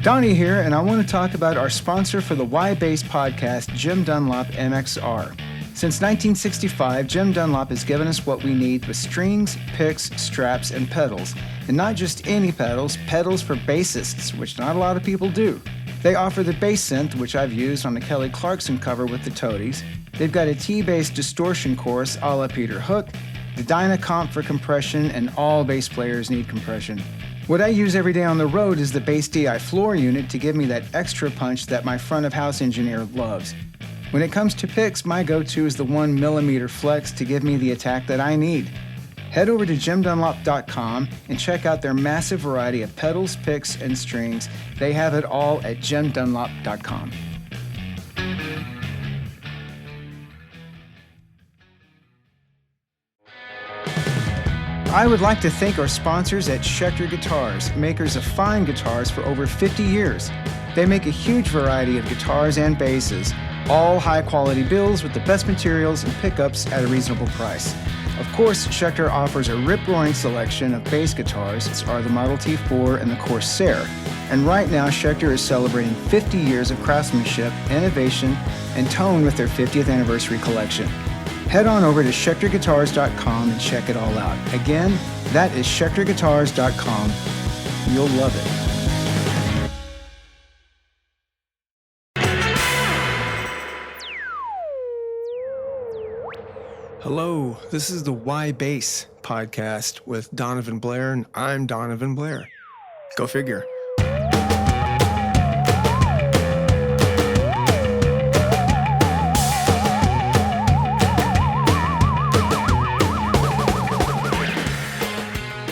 Doni here, and I want to talk about our sponsor for the Why Bass podcast, Jim Dunlop MXR. Since 1965, Jim Dunlop has given us what we need with strings, picks, straps, and pedals. And not just any pedals, pedals for bassists, which not a lot of people do. They offer the bass synth, which I've used on the Kelly Clarkson cover with the Toadies. They've got a T-bass distortion chorus a la Peter Hook, the Dynacomp for compression, and all bass players need compression. What I use every day on the road is the Bass DI floor unit to give me that extra punch that my front-of-house engineer loves. When it comes to picks, my go-to is the 1mm flex to give me the attack that I need. Head over to jimdunlop.com and check out their massive variety of pedals, picks, and strings. They have it all at jimdunlop.com. I would like to thank our sponsors at Schecter Guitars, makers of fine guitars for over 50 years. They make a huge variety of guitars and basses, all high-quality builds with the best materials and pickups at a reasonable price. Of course, Schecter offers a rip-roaring selection of bass guitars, as are the Model T4 and the Corsair. And right now, Schecter is celebrating 50 years of craftsmanship, innovation, and tone with their 50th anniversary collection. Head on over to schecterguitars.com and check it all out. Again, that is schecterguitars.com. You'll love it. Hello, this is the Why Bass podcast with Donivan Blair, and I'm Donivan Blair. Go figure.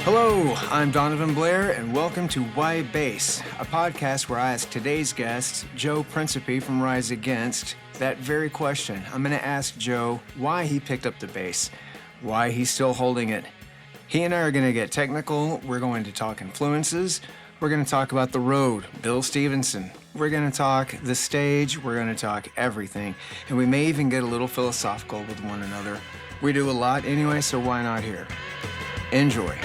Hello, I'm Donivan Blair, and welcome to Why Bass, a podcast where I ask today's guest, Joe Principe from Rise Against, that very question. I'm going to ask Joe why he picked up the bass, why he's still holding it. He and I are going to get technical. We're going to talk influences. We're going to talk about the road, Bill Stevenson. We're going to talk the stage. We're going to talk everything. And we may even get a little philosophical with one another. We do a lot anyway, so why not here? Enjoy.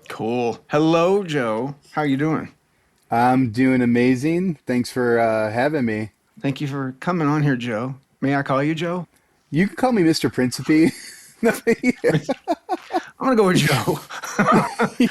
Cool. Hello, Joe. How you doing? I'm doing amazing. Thanks for having me. Thank you for coming on here, Joe. May I call you Joe? You can call me Mr. Principe. I'm going to go with Joe.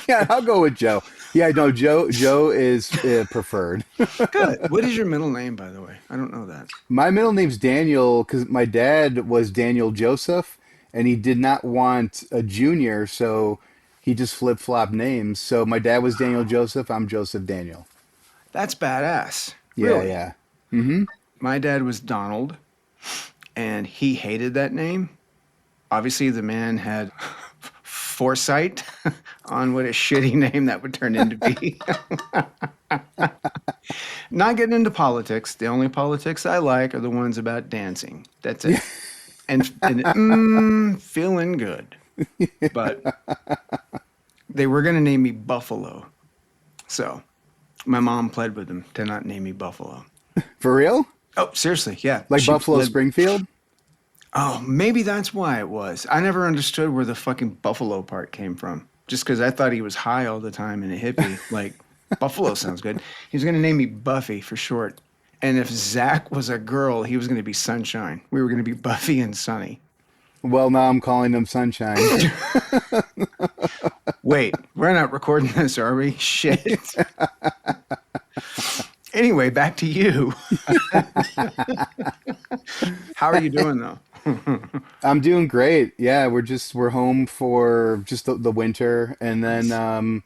Yeah, I'll go with Joe. Yeah, no, Joe is preferred. Good. What is your middle name, by the way? I don't know that. My middle name's Daniel because my dad was Daniel Joseph, and he did not want a junior, so he just flip-flopped names. So my dad was Daniel Joseph. I'm Joseph Daniel. That's badass. Yeah, really? Yeah. Mm-hmm. My dad was Donald, and he hated that name. Obviously, the man had foresight on what a shitty name that would turn into be. Not getting into politics. The only politics I like are the ones about dancing. That's it. and feeling good. But they were going to name me Buffalo. So my mom pled with them to not name me Buffalo. For real? Oh, seriously, yeah. Like Buffalo Springfield? Oh, maybe that's why it was. I never understood where the fucking Buffalo part came from. Just because I thought he was high all the time and a hippie. Like, Buffalo sounds good. He was going to name me Buffy for short. And if Zach was a girl, he was going to be Sunshine. We were going to be Buffy and Sunny. Well, now I'm calling him Sunshine. Wait, we're not recording this, are we? Shit. Anyway, back to you. How are you doing, though? I'm doing great. Yeah, we're home for just the winter, and then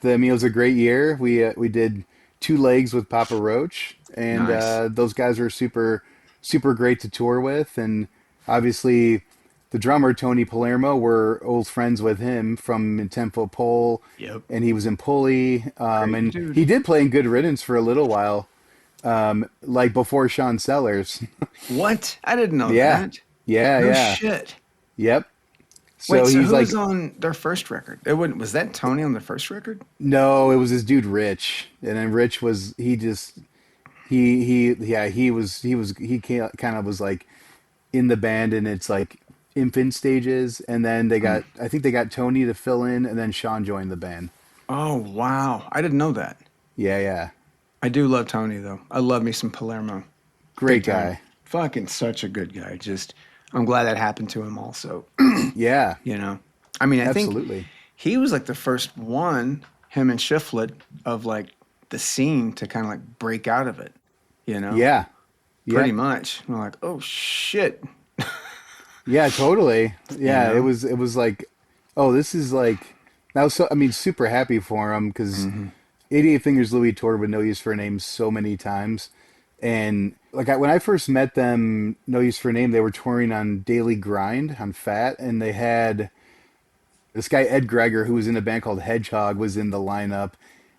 it was a great year. We did 2 legs with Papa Roach, and Nice. those guys were super great to tour with, and obviously the drummer Tony Palermo, we're old friends with him from In Tempo Pole, Yep. and he was in Pulley, and dude. he did play in Good Riddance for a little while, like before Sean Sellers. What? I didn't know Yeah. that. Yeah, No yeah. shit. Yep. Wait, so he's who like, was on their first record? Was that Tony on the first record? no, it was this dude Rich, and then Rich was he kind of was like in the band, and it's like infant stages, and then they Mm. got I think they got Tony to fill in, and then Sean joined the band. Oh, wow. I didn't know that. Yeah, yeah, I do love Tony though. I love me some Palermo. Big great time. guy. Fucking such a good guy. Just I'm glad that happened to him also. Yeah, You know. I mean, I think absolutely. he was like the first one, him and Shiflet, of like the scene to kind of like break out of it, you know? Yeah, Pretty yep, much. We're like, oh shit, yeah, totally. you Yeah, know? it was like, oh, this is like, I was so I mean super happy for him because Hmm. 88 Fingers Louie toured with No Use for a Name so many times. And like when I first met them, No Use for a Name, they were touring on Daily Grind on Fat, and they had this guy Ed Greger, who was in a band called Hedgehog, was in the lineup.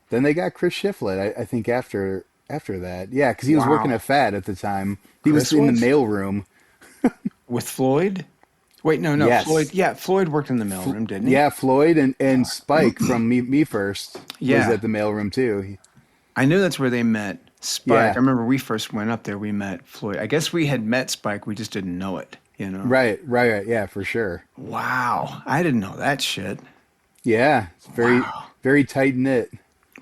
Then they got Chris Shiflett, I think after that, yeah, because he was working Wow. at Fat at the time. He was Chris in the was mailroom. with Floyd. Wait, no, no, Floyd. Yes, Yeah, Floyd worked in the mailroom, didn't he? yeah, Floyd and Spike from Me First was Yeah, at the mailroom too. I knew that's where they met Spike. I Yeah, remember we first went up there. We met Floyd. I guess we had met Spike. We just didn't know it. You know? right, yeah, for sure. Wow, I didn't know that shit. Yeah, it's Wow. very tight knit.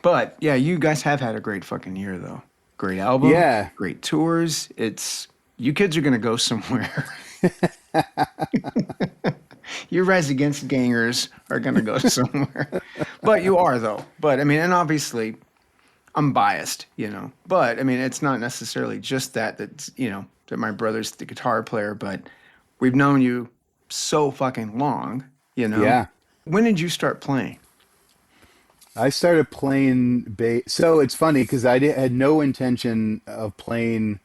But yeah, you guys have had a great fucking year though. Great album, Yeah, great tours. It's you kids are gonna go somewhere. You Rise Against Gangers are gonna go somewhere. But you are though. But I mean, and obviously I'm biased, you know. But I mean, it's not necessarily just that's that my brother's the guitar player, but we've known you so fucking long, you know. yeah. When did you start playing? I started playing bass. So it's funny because had no intention of playing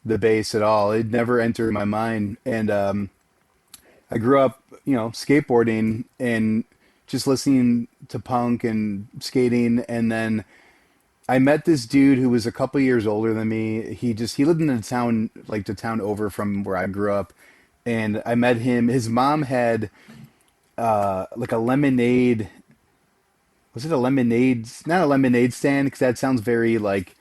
the bass at all. It never entered my mind. And I grew up, skateboarding and just listening to punk and skating. And then I met this dude who was a couple years older than me. He lived in the town, like the town over from where I grew up. And I met him. His mom had like a lemonade. Was it a lemonade? Not a lemonade stand because that sounds very like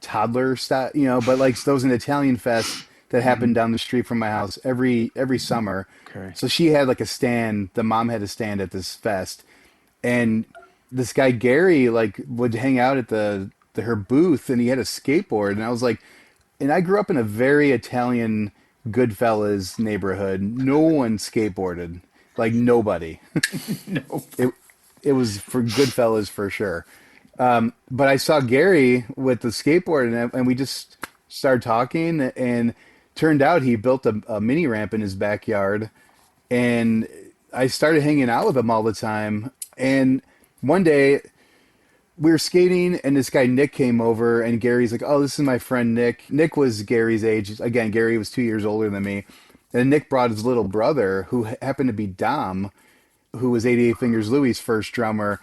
toddler style, but like so there was an Italian fest that Hmm. happened down the street from my house every summer. Okay. So she had like a stand. The mom had a stand at this fest, and this guy Gary like would hang out at the her booth, and he had a skateboard, and I was like, and I grew up in a very Italian Goodfellas neighborhood. No one skateboarded, like nobody. No. It it was for Goodfellas for sure. But I saw Gary with the skateboard, and we just started talking, and turned out he built a mini ramp in his backyard, and I started hanging out with him all the time. And one day we were skating, and this guy Nick came over, and Gary's like, "Oh, this is my friend Nick." Nick was Gary's age. Again, Gary was 2 years older than me, and Nick brought his little brother, who happened to be Dom, who was 88 Fingers Louie's first drummer.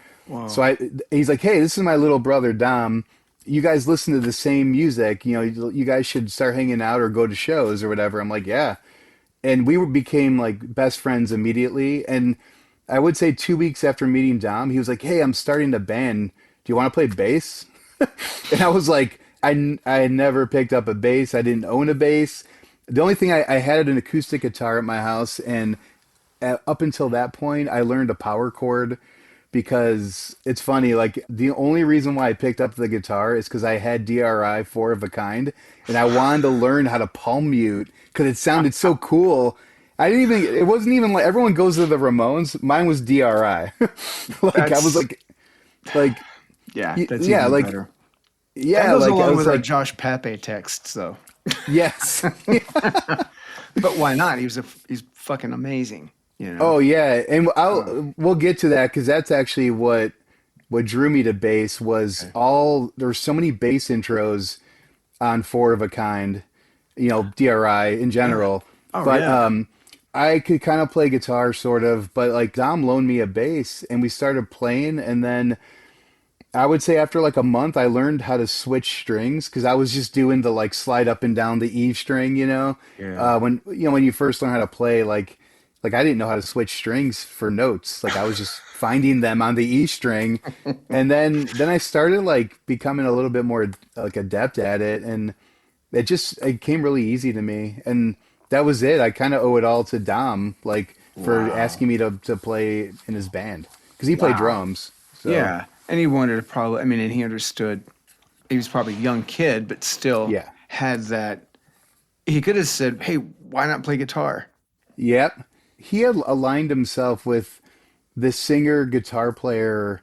So Whoa. he's like, "Hey, this is my little brother Dom. You guys listen to the same music. You guys should start hanging out or go to shows or whatever." I'm like, "Yeah." And became like best friends immediately. And I would say 2 weeks after meeting Dom, he was like, "Hey, I'm starting a band. Do you want to play bass?" And I was like, I had never picked up a bass. I didn't own a bass. The only thing I had an acoustic guitar at my house, and up until that point, I learned a power chord because it's funny. Like the only reason why I picked up the guitar is because I had DRI four of a kind, and I wanted to learn how to palm mute because it sounded so cool. I didn't even. It wasn't even like everyone goes to the Ramones. Mine was DRI. Like I was That's like yeah, that's yeah, even better. That goes like I along was with our like Josh Pape texts though. yes. But why not? He's fucking amazing, you know. Oh yeah, and Uh, we'll get to that because that's actually what drew me to bass was okay. all there were so many bass intros on Four of a Kind, DRI in Yeah. general. Oh But yeah. I could kind of play guitar sort of, but like Dom loaned me a bass and we started playing, and then I would say after like a month I learned how to switch strings because I was just doing the like slide up and down the E string, Yeah. when you first learn how to play like I didn't know how to switch strings for notes. Like I was just finding them on the E string, and then I started like becoming a little bit more like adept at it, and it came really easy to me. And that was it. I kind of owe it all to Dom, like for Wow. asking me to play in his band because he played Wow. drums. So Yeah. And he wanted to probably, I mean, and he understood he was probably a young kid, but still yeah, had that. He could have said, "Hey, why not play guitar?" yep. He had aligned himself with this singer guitar player,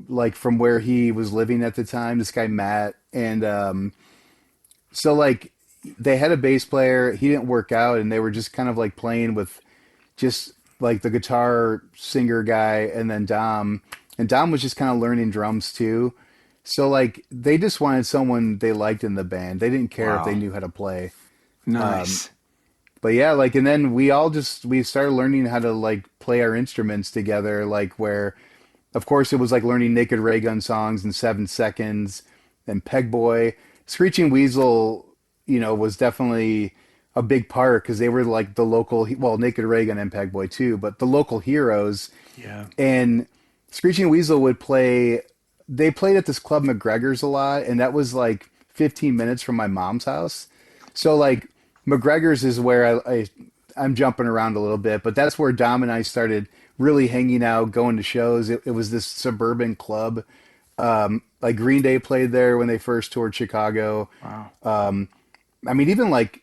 like from where he was living at the time. This guy Matt, and so like they had a bass player. He didn't work out, and they were just kind of like playing with just like the guitar singer guy and then Dom. And Dom was just kind of learning drums too. So like they just wanted someone they liked in the band. They didn't care if they Wow. knew how to play. Nice. But yeah, like and then we started learning how to like play our instruments together, like where of course it was like learning Naked Ray Gun songs in 7 seconds and Peg Boy. Screeching Weasel, was definitely a big part because they were like the local, well, Naked Reagan and Peg Boy too, but the local heroes. Yeah. And Screeching Weasel would play, they played at this club McGregor's a lot, and that was like 15 minutes from my mom's house. So like McGregor's is where I'm jumping around a little bit, but that's where Dom and I started really hanging out, going to shows. It was this suburban club. Like Green Day played there when they first toured Chicago. Wow. I mean, even like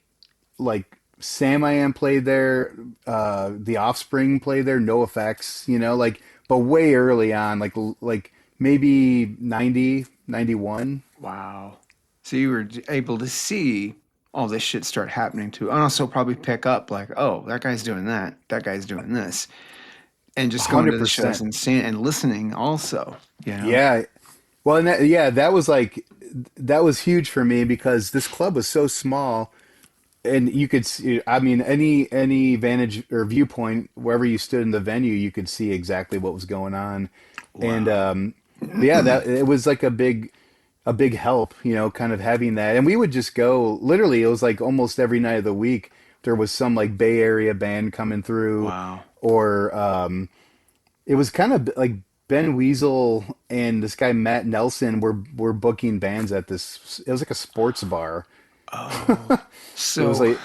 Sam I Am played there, The Offspring played there, No Effects, like but way early on, like maybe 90, 91. Wow. So you were able to see all this shit start happening too, and also probably pick up like, oh, that guy's doing that, that guy's doing this, and just going to the shows 100%. and seeing and listening also, you know? Yeah. Well, and that was like that was huge for me because this club was so small and you could see, I mean, any vantage or viewpoint wherever you stood in the venue, you could see exactly what was going on. And Wow. yeah, that it was like a big help, kind of having that. And we would just go, literally, it was like almost every night of the week there was some like Bay Area band coming through, Wow. or it was kind of like Ben Weasel and this guy Matt Nelson were booking bands at this. It was like a sports bar. Oh, It was so like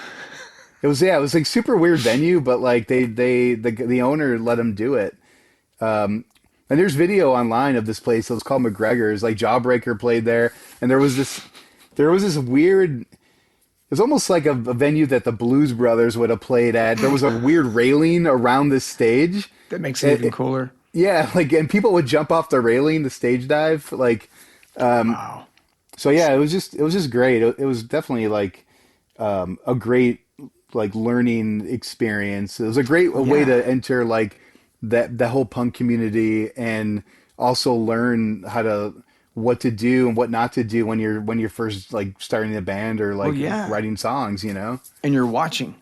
it was like super weird venue, but like the owner let them do it. And there's video online of this place. It was called McGregor's. Like Jawbreaker played there, and there was this weird. It was almost like a venue that the Blues Brothers would have played at. There was a weird railing around this stage. that makes it even It, cooler. yeah, like and people would jump off the railing, the stage dive, like Wow. so. Yeah, it was just great. It was definitely like a great like learning experience. It was a great way Yeah. to enter like that whole punk community and also learn how to what to do and what not to do when you're first like starting a band or Well, like yeah. writing songs. And you're watching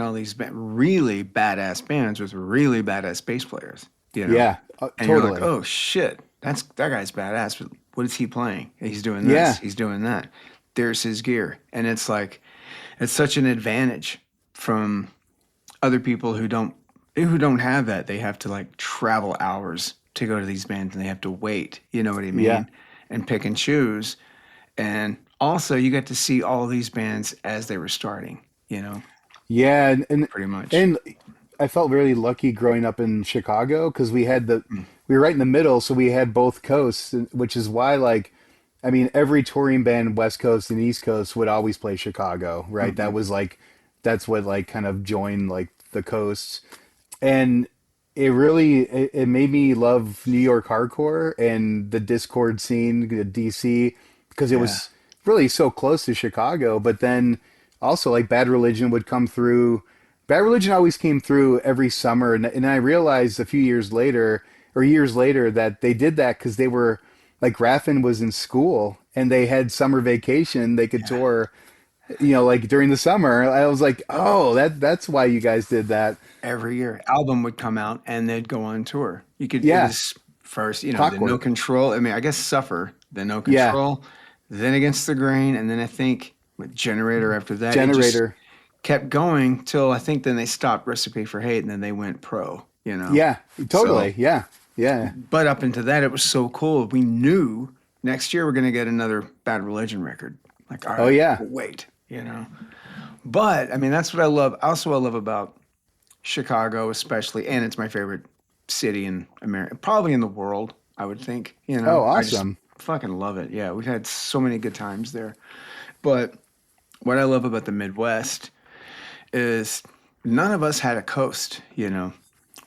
all these really badass bands with really badass bass players, you know? Yeah, And you're like, totally. oh shit, that guy's badass. But what is he playing? He's doing this, Yeah, he's doing that. There's his gear. And it's like, it's such an advantage from other people who don't have that. They have to like travel hours to go to these bands and they have to wait, you know what I yeah. mean? And pick and choose. And also you get to see all these bands as they were starting, Yeah, and pretty much. and I felt really lucky growing up in Chicago because Mm. we were right in the middle, so we had both coasts, which is why like I mean every touring band West Coast and East Coast would always play Chicago, right? Mhm. That's what like kind of joined like the coasts, and it made me love New York hardcore and the Discord scene, the DC, because it Yeah. was really so close to Chicago. But then also like Bad Religion would come through. Bad Religion always came through every summer, and I realized a few years later or years later that they did that because they were like Raffin was in school and they had summer vacation. They could Yeah. tour, like during the summer. I was like, oh, that's why you guys did that. Every year, album would come out and they'd go on tour. It Yeah, was first, the No clockwork. Control. I mean, I guess Suffer, the No Yeah, Control, then Against the Grain, and then I think with Generator after that. It just generator. kept going till I think then they stopped Recipe for Hate and then they went pro. Yeah, So, totally. Yeah, yeah. but up into that, it was so cool. We knew next year we're going to get another Bad Religion record. Like, all Oh right, yeah. we'll wait. But I mean, that's what I love. Also, I love about Chicago, especially, and it's my favorite city in America, probably in the world. I would think. Oh, I just awesome. fucking love it. Yeah, we've had so many good times there. But what I love about the Midwest is none of us had a coast.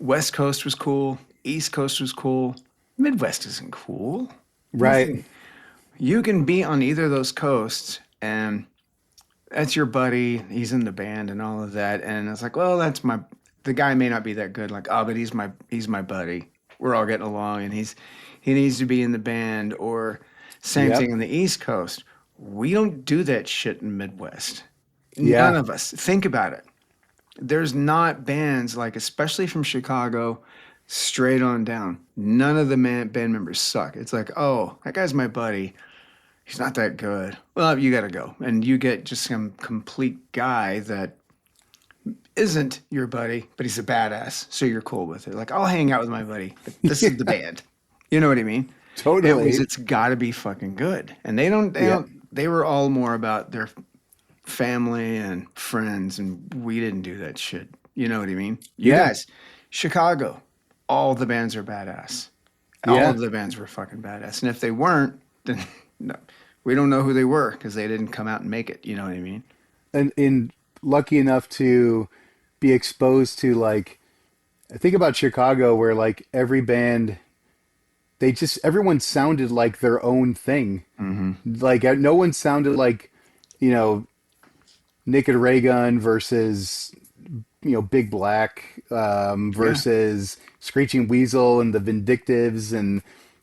West Coast was cool. East Coast was cool. Midwest isn't cool. Right. Nothing. You can be on either of those coasts, and that's your buddy. He's in the band and all of that. And it's like, well, the guy may not be that good. Like, oh, but he's my buddy. We're all getting along, and he needs to be in the band. Or same Yep. thing on the East Coast. We don't do that shit in Midwest. None Yeah. of us. Think about it. There's not bands like, especially from Chicago, straight on down. None of the band members suck. It's like, oh, that guy's my buddy. He's not that good. Well, you got to go. And you get just some complete guy that isn't your buddy, but he's a badass. So you're cool with it. Like, I'll hang out with my buddy, but this is the band. You know what I mean? Totally. It's got to be fucking good. And Yeah. they were all more about their family and friends, and we didn't do that shit. You know what I mean? You Yeah. guys, Chicago, all the bands are badass. All Yeah. of the bands were fucking badass. And if they weren't, then no, we don't know who they were because they didn't come out and make it. You know what I mean? And lucky enough to be exposed to like, think about Chicago where like every band, everyone sounded like their own thing. Like no one sounded like, you know, Naked Raygun versus, Big Black Yeah. versus Screeching Weasel and the Vindictives, and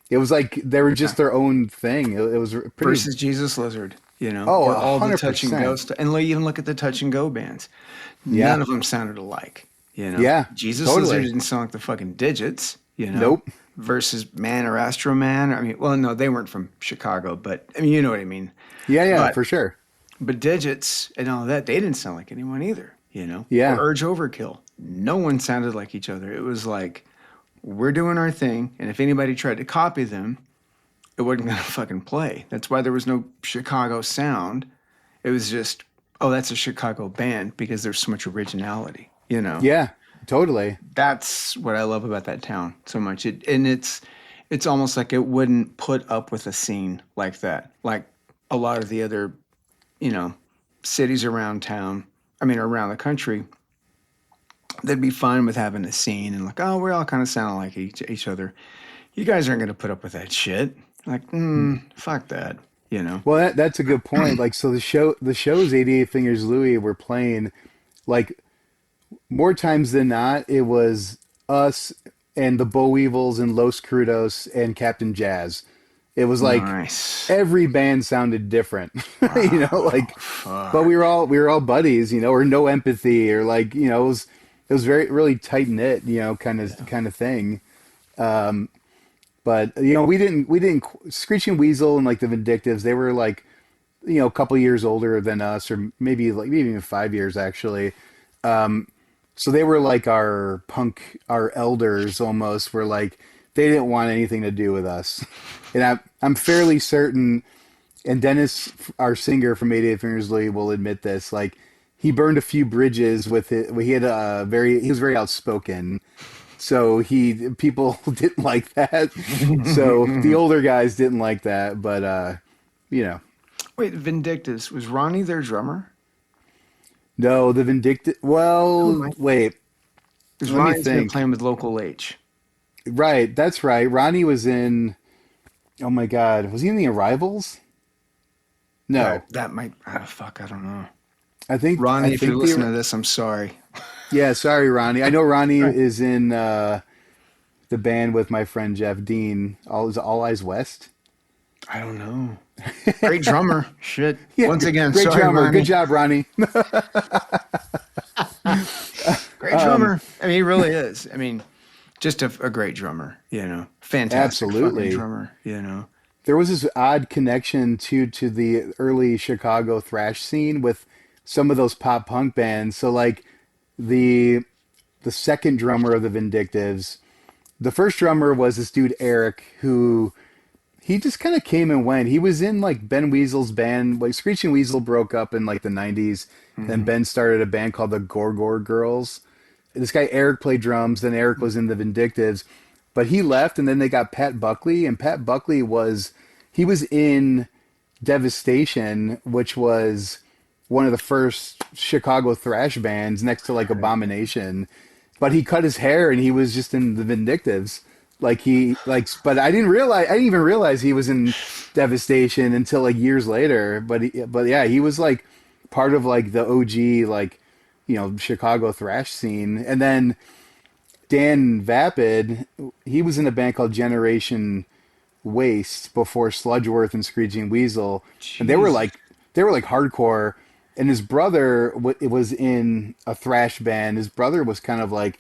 it was like they were just their own thing. It was pretty. Versus Jesus Lizard, Oh, or a all the hundred touch and go percent. stuff. And even look at the touch and go bands. Yeah, None of them sounded alike. yeah, Jesus Lizard totally. didn't sound like the fucking Digits. Nope. Versus Man or Astro Man. I mean, well, no, they weren't from Chicago, but I mean, you know what I mean. Yeah, yeah, But for sure. But Digits and all that, they didn't sound like anyone either, Or Yeah, Urge Overkill. No one sounded like each other. It was like, we're doing our thing, and if anybody tried to copy them, it wasn't going to fucking play. That's why there was no Chicago sound. It was just, oh, that's a Chicago band because there's so much originality. yeah, totally. That's what I love about that town so much. It's almost like it wouldn't put up with a scene like that. Like a lot of the other you know, cities around town, I mean, around the country, they'd be fine with having a scene and like, oh, we all kind of sound like each other. You guys aren't going to put up with that shit. Like, fuck that. Well, that's a good point. Like, so the shows 88 Fingers Louie were playing, like, more times than not, it was us and the Boll Weevils and Los Crudos and Captain Jazz. It was like Nice. every band sounded different, like, but Fuck. we were all buddies, or no empathy or like, it was very really tight knit, kind of thing. But we didn't Screeching Weasel and like the Vindictives, they were like, a couple years older than us, or maybe even 5 years actually. So they were like our elders almost. Were like they didn't want anything to do with us, and I'm fairly certain. And Dennis, our singer from 88 Fingers Louie, will admit this. Like he burned a few bridges with it. He was very outspoken, so people didn't like that. So the older guys didn't like that, but you know, Wait, Vindictus, was Ronnie their drummer? no, the Vindictive. Oh Well, my. wait, Because let me Ronnie's been think. playing with Local H. Right, that's right. Ronnie was in. Oh my God, was he in the Arrivals? No, That might, fuck, I don't know. I Ronnie, if you're think listening to this, I'm sorry. Yeah, sorry, Ronnie. I know Ronnie is in the band with my friend Jeff Dean. All Eyes West. I don't know. Great drummer. Shit. Yeah, Once again, great sorry, drummer. Good Ronnie. job, Ronnie. Great drummer. I mean, he really is. I mean, just a great drummer. Fantastic fucking Absolutely. drummer. There was this odd connection to the early Chicago thrash scene with some of those pop punk bands. So like the the second drummer of the Vindictives, the first drummer was this dude Eric who He just kind of came and went. He was in like Ben Weasel's band. Like Screeching Weasel broke up in like the 90s. Then Hmm. Ben started a band called the Gorgor Girls. This guy Eric played drums. Then Eric was in the Vindictives. But he left and then they got Pat Buckley. And Pat Buckley he was in Devastation, which was one of the first Chicago thrash bands next to like Abomination. But he cut his hair and he was just in the Vindictives. But I didn't even realize he was in Devastation until like years later. But yeah, he was like part of like the OG Chicago thrash scene. And then Dan Vapid, he was in a band called Generation Waste before Sludgeworth and Screeching Weasel, and Jesus. they were like hardcore. And his brother was in a thrash band. His brother was kind of like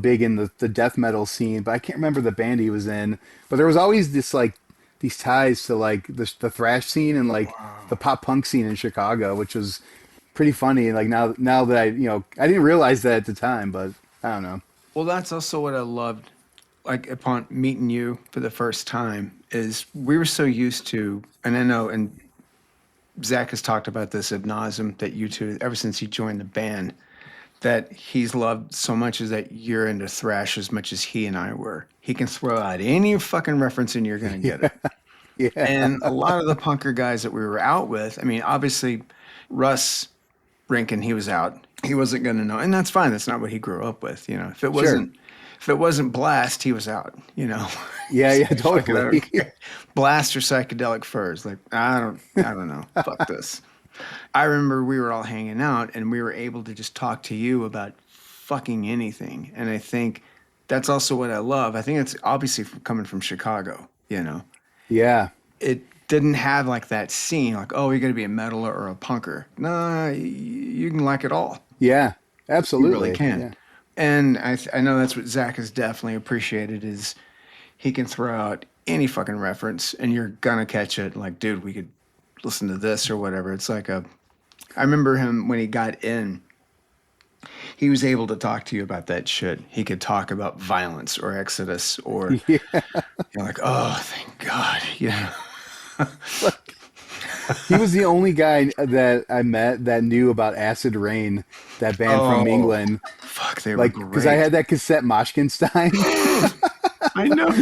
big in the death metal scene, but I can't remember the band he was in. But there was always this like these ties to like the thrash scene and like Wow. the pop punk scene in Chicago, which was pretty funny. Like now that I didn't realize that at the time, but I don't know. Well, that's also what I loved, like upon meeting you for the first time, is we were so used to, and I know, and Zach has talked about this ad nauseum, that you two, ever since he joined the band, that he's loved so much is that you're into thrash as much as he and I were. He can throw out any fucking reference and you're gonna get it. Yeah, And a lot of the punker guys that we were out with, I mean, obviously Russ Rinkin, he was out. He wasn't going to know, and that's fine. That's not what he grew up with. sure. If it wasn't Blast, he was out. Yeah, yeah, Fuck it, I don't totally. care. Blast or Psychedelic Furs, like I don't know. Fuck this. I remember we were all hanging out, and we were able to just talk to you about fucking anything, and I think that's also what I love. I think it's obviously coming from Chicago. Yeah, It didn't have like that scene, like, oh, you're going to be a metaler or a punker. Nah, you can like it all. yeah, You really absolutely. can. Yeah. And I know that's what Zach has definitely appreciated is he can throw out any fucking reference and you're gonna catch it. Like, dude, we could listen to this or whatever. It's like I remember him when he got in, he was able to talk to you about that shit. He could talk about violence or Exodus or Yeah. you're like, oh, thank God. He was the only guy that I met that knew about Acid Rain, that band from Oh, England. fuck, they were Like, because I great. had that cassette Moshkinstein. I know.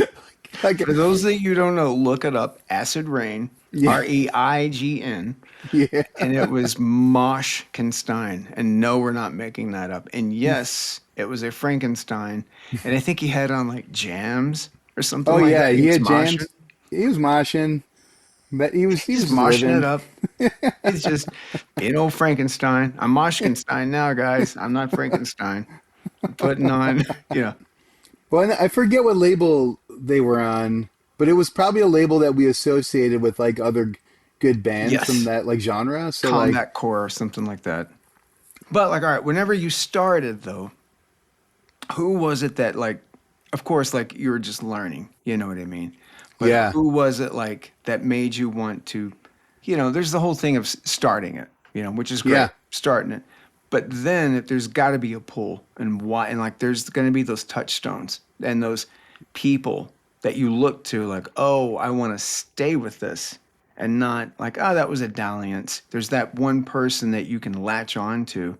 Like, For those that you don't know, look it up. Acid Rain, yeah, Reign, yeah. and it was Moshkenstein. And no, we're not making that up. And yes, it was a Frankenstein. And I think he had on like jams or something Oh like yeah, that. He he was had moshing. jams. He was moshing, but he was He's just moshing it living. up. He's just being old Frankenstein. I'm Moshkenstein now, guys. I'm not Frankenstein. I'm putting on, Well, and I forget what label they were on, but it was probably a label that we associated with like other good bands from yes, that like genre. So like, combat core or something like that. But like, all right, whenever you started though, who was it that like, of course, like you were just learning, you know what I mean? But yeah, who was it like that made you want to, there's the whole thing of starting it, which is great, yeah. starting it. But then if there's got to be a pull and why, and like there's going to be those touchstones and those people that you look to like, oh, I want to stay with this and not like, oh, that was a dalliance. There's that one person that you can latch on to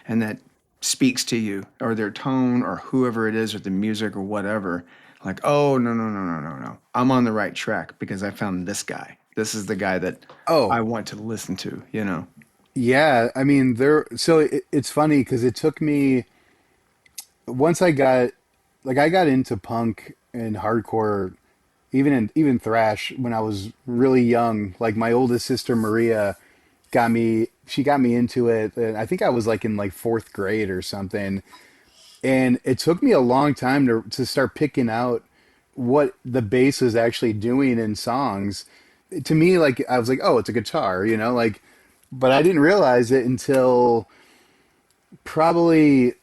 and that speaks to you or their tone or whoever it is or the music or whatever. Like, oh, no, no, no, no, no, no. I'm on the right track because I found this guy. This is the guy that Oh, I want to listen to. yeah. I mean, it's funny because it took me once I got into punk and hardcore, even thrash when I was really young. Like my oldest sister Maria she got me into it. And I think I was like in like fourth grade or something. And it took me a long time to start picking out what the bass is actually doing in songs. To me, like I was like, oh, it's a guitar, like, but I didn't realize it until probably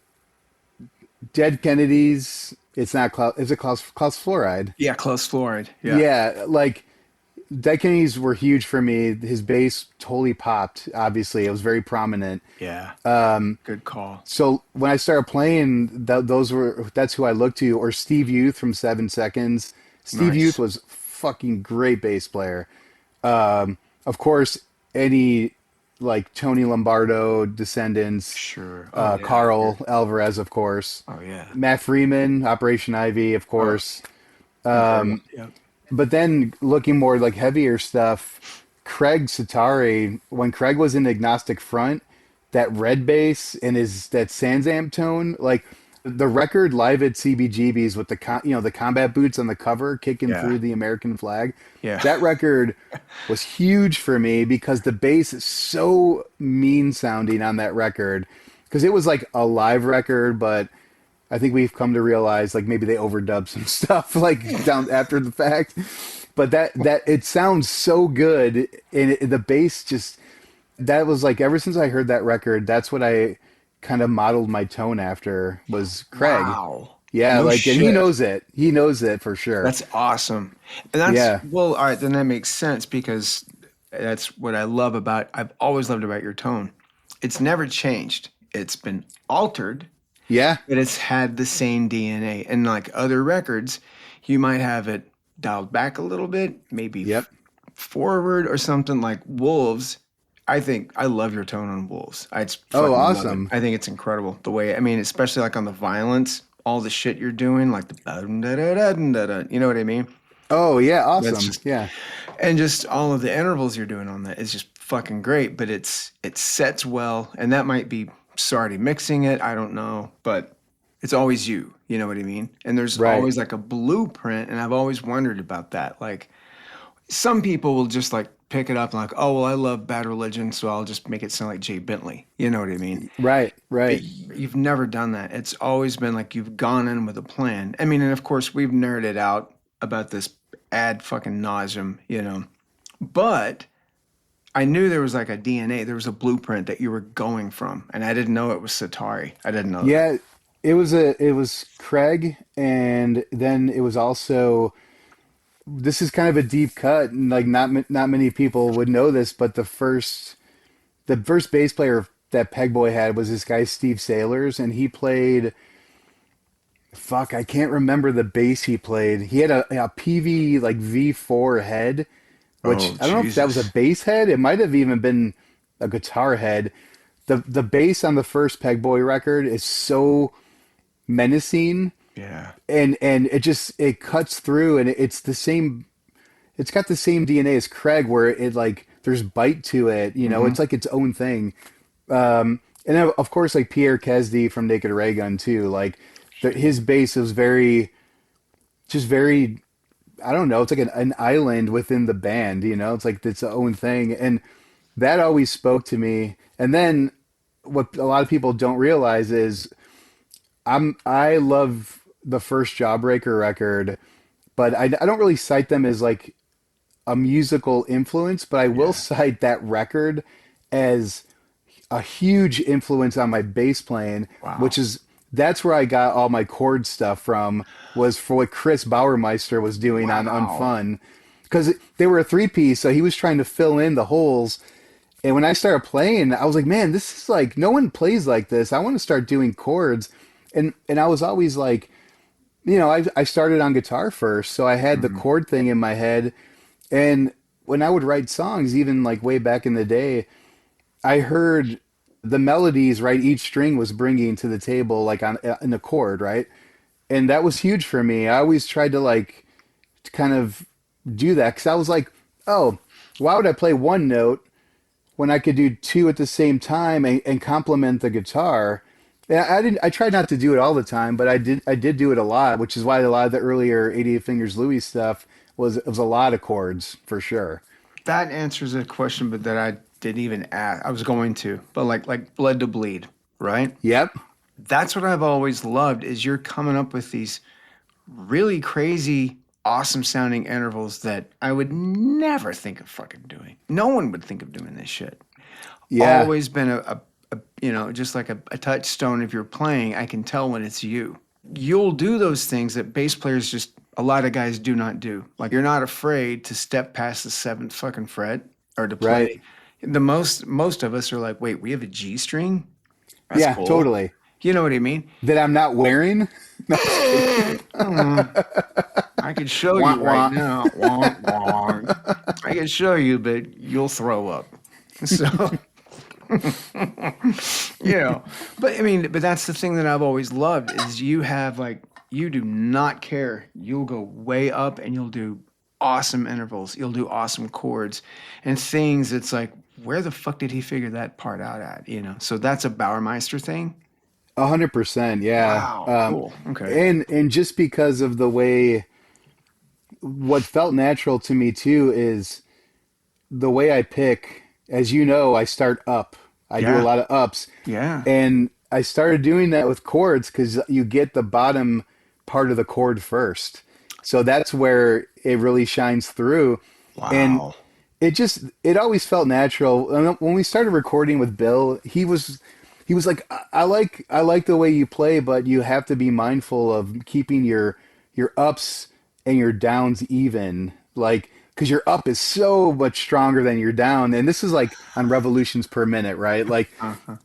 Dead Kennedys. It's not Klaus. Is it Klaus Fluoride? Yeah, close fluoride. Yeah. Yeah, like Dead Kennedys were huge for me. His bass totally popped. Obviously, it was very prominent. Yeah. Good call. So when I started playing, that's who I looked to. Or Steve Youth from 7 Seconds. Steve Youth Nice. was fucking great bass player. Of course, any like Tony Lombardo descendants, Sure. Oh yeah. Carl Alvarez, of course, Oh yeah. Matt Freeman, Operation Ivy, of Oh, course. incredible. Yeah. But then looking more like heavier stuff, Craig Satari, when Craig was in Agnostic Front, that red bass and his that Sansamp tone, like the record live at CBGB's with the the combat boots on the cover kicking Yeah. through the American flag. Yeah. That record was huge for me because the bass is so mean sounding on that record because it was like a live record, but I think we've come to realize like maybe they overdubbed some stuff like down after the fact. But that it sounds so good and the bass just that was like ever since I heard that record, that's what I kind of modeled my tone after was Craig. Wow. Yeah, No like and he shit. knows it. He knows it for sure. That's awesome. And that's, Yeah. well, all right, then that makes sense because that's what I love about, I've always loved about your tone. It's never changed. It's been altered, Yeah. but it's had the same DNA. And like other records, you might have it dialed back a little bit, maybe Yep. forward or something like Wolves. I think I love your tone on Wolves. I just Oh, fucking love it. awesome. I think it's incredible the way, I mean, especially like on the violence, all the shit you're doing, like the da-da-da-da-da-da, you know what I mean? Oh, yeah, That's awesome. just, Yeah. and just all of the intervals you're doing on that is just fucking great. But it sets well, and that might be Sardi mixing it. I don't know, but it's always you. You know what I mean? And there's Right. always like a blueprint, and I've always wondered about that. Like some people will just like pick it up and like, oh well, I love Bad Religion, so I'll just make it sound like Jay Bentley. You know what I mean? Right. But Right. you've never done that. It's always been like you've gone in with a plan. I mean, and of course we've nerded out about this ad fucking nauseum, you know. But I knew there was like a DNA, there was a blueprint that you were going from, and I didn't know it was Satari. I didn't know that. Yeah, it was Craig and then it was also this is kind of a deep cut and like not many people would know this, but the first bass player that Pegboy had was this guy Steve Sailors, and he played fuck I can't remember the bass he played. He had a PV like V4 head, which Oh I don't know if that was a Jesus. bass head. It might have even been a guitar head. The bass on the first Pegboy record is so menacing Yeah. and it cuts through and it's the same it's got the same DNA as Craig where it like there's bite to it, Hmm. it's like its own thing. And then, of course like Pierre Kesdy from Naked Ray Gun too, like his bass is very I don't know, it's like an island within the band, it's like its own thing and that always spoke to me. And then what a lot of people don't realize is I love the first Jawbreaker record, but I don't really cite them as like a musical influence, but I will Yeah. cite that record as a huge influence on my bass playing, which Wow. is that's where I got all my chord stuff from was for what Chris Bauermeister was doing on Wow. Unfun. Because they were a three-piece, so he was trying to fill in the holes. And when I started playing, I was like, man, this is like no one plays like this. I want to start doing chords. And I was always like, I started on guitar first, so I had the Hmm. chord thing in my head. And when I would write songs, even like way back in the day, I heard the melodies, right? Each string was bringing to the table, like on in a chord, right? And that was huge for me. I always tried to like to kind of do that because I was like, oh, why would I play one note when I could do two at the same time and complement the guitar? And I didn't. I tried not to do it all the time, but I did. I did do it a lot, which is why a lot of the earlier 88 Fingers Louie stuff was a lot of chords for sure. That answers a question, but that I didn't even ask. I was going to, but like Blood to Bleed, right? Yep. That's what I've always loved is you're coming up with these really crazy, awesome sounding intervals that I would never think of fucking doing. No one would think of doing this shit. Yeah. Always been just like a touchstone if you're playing, I can tell when it's you. You'll do those things that bass players just a lot of guys do not do. Like you're not afraid to step past the seventh fucking fret or to Right. play. The most of us are like, wait, we have a G string? That's Yeah. cool. Totally. You know what I mean? That I'm not wearing. No, I'm just kidding. Mm, I I could show Wah, you right wah. now. Wonk, wonk. I could show you, but you'll throw up. So, you know, but I mean, but that's the thing that I've always loved is you have like, you do not care. You'll go way up and you'll do awesome intervals. You'll do awesome chords and things. It's like, where the fuck did he figure that part out at? You know, so that's a Bauermeister thing. 100%, yeah. Wow, cool. Okay. And just because of the way, what felt natural to me too is the way I pick. As you know, I start up. I do a Yeah. lot of ups, Yeah. and I started doing that with chords because you get the bottom part of the chord first. So that's where it really shines through, and Wow. it always felt natural. And when we started recording with Bill, he was like, I like the way you play, but you have to be mindful of keeping your ups and your downs even, like because your up is so much stronger than your down, and this is like on revolutions per minute, right? Like, Uh-huh.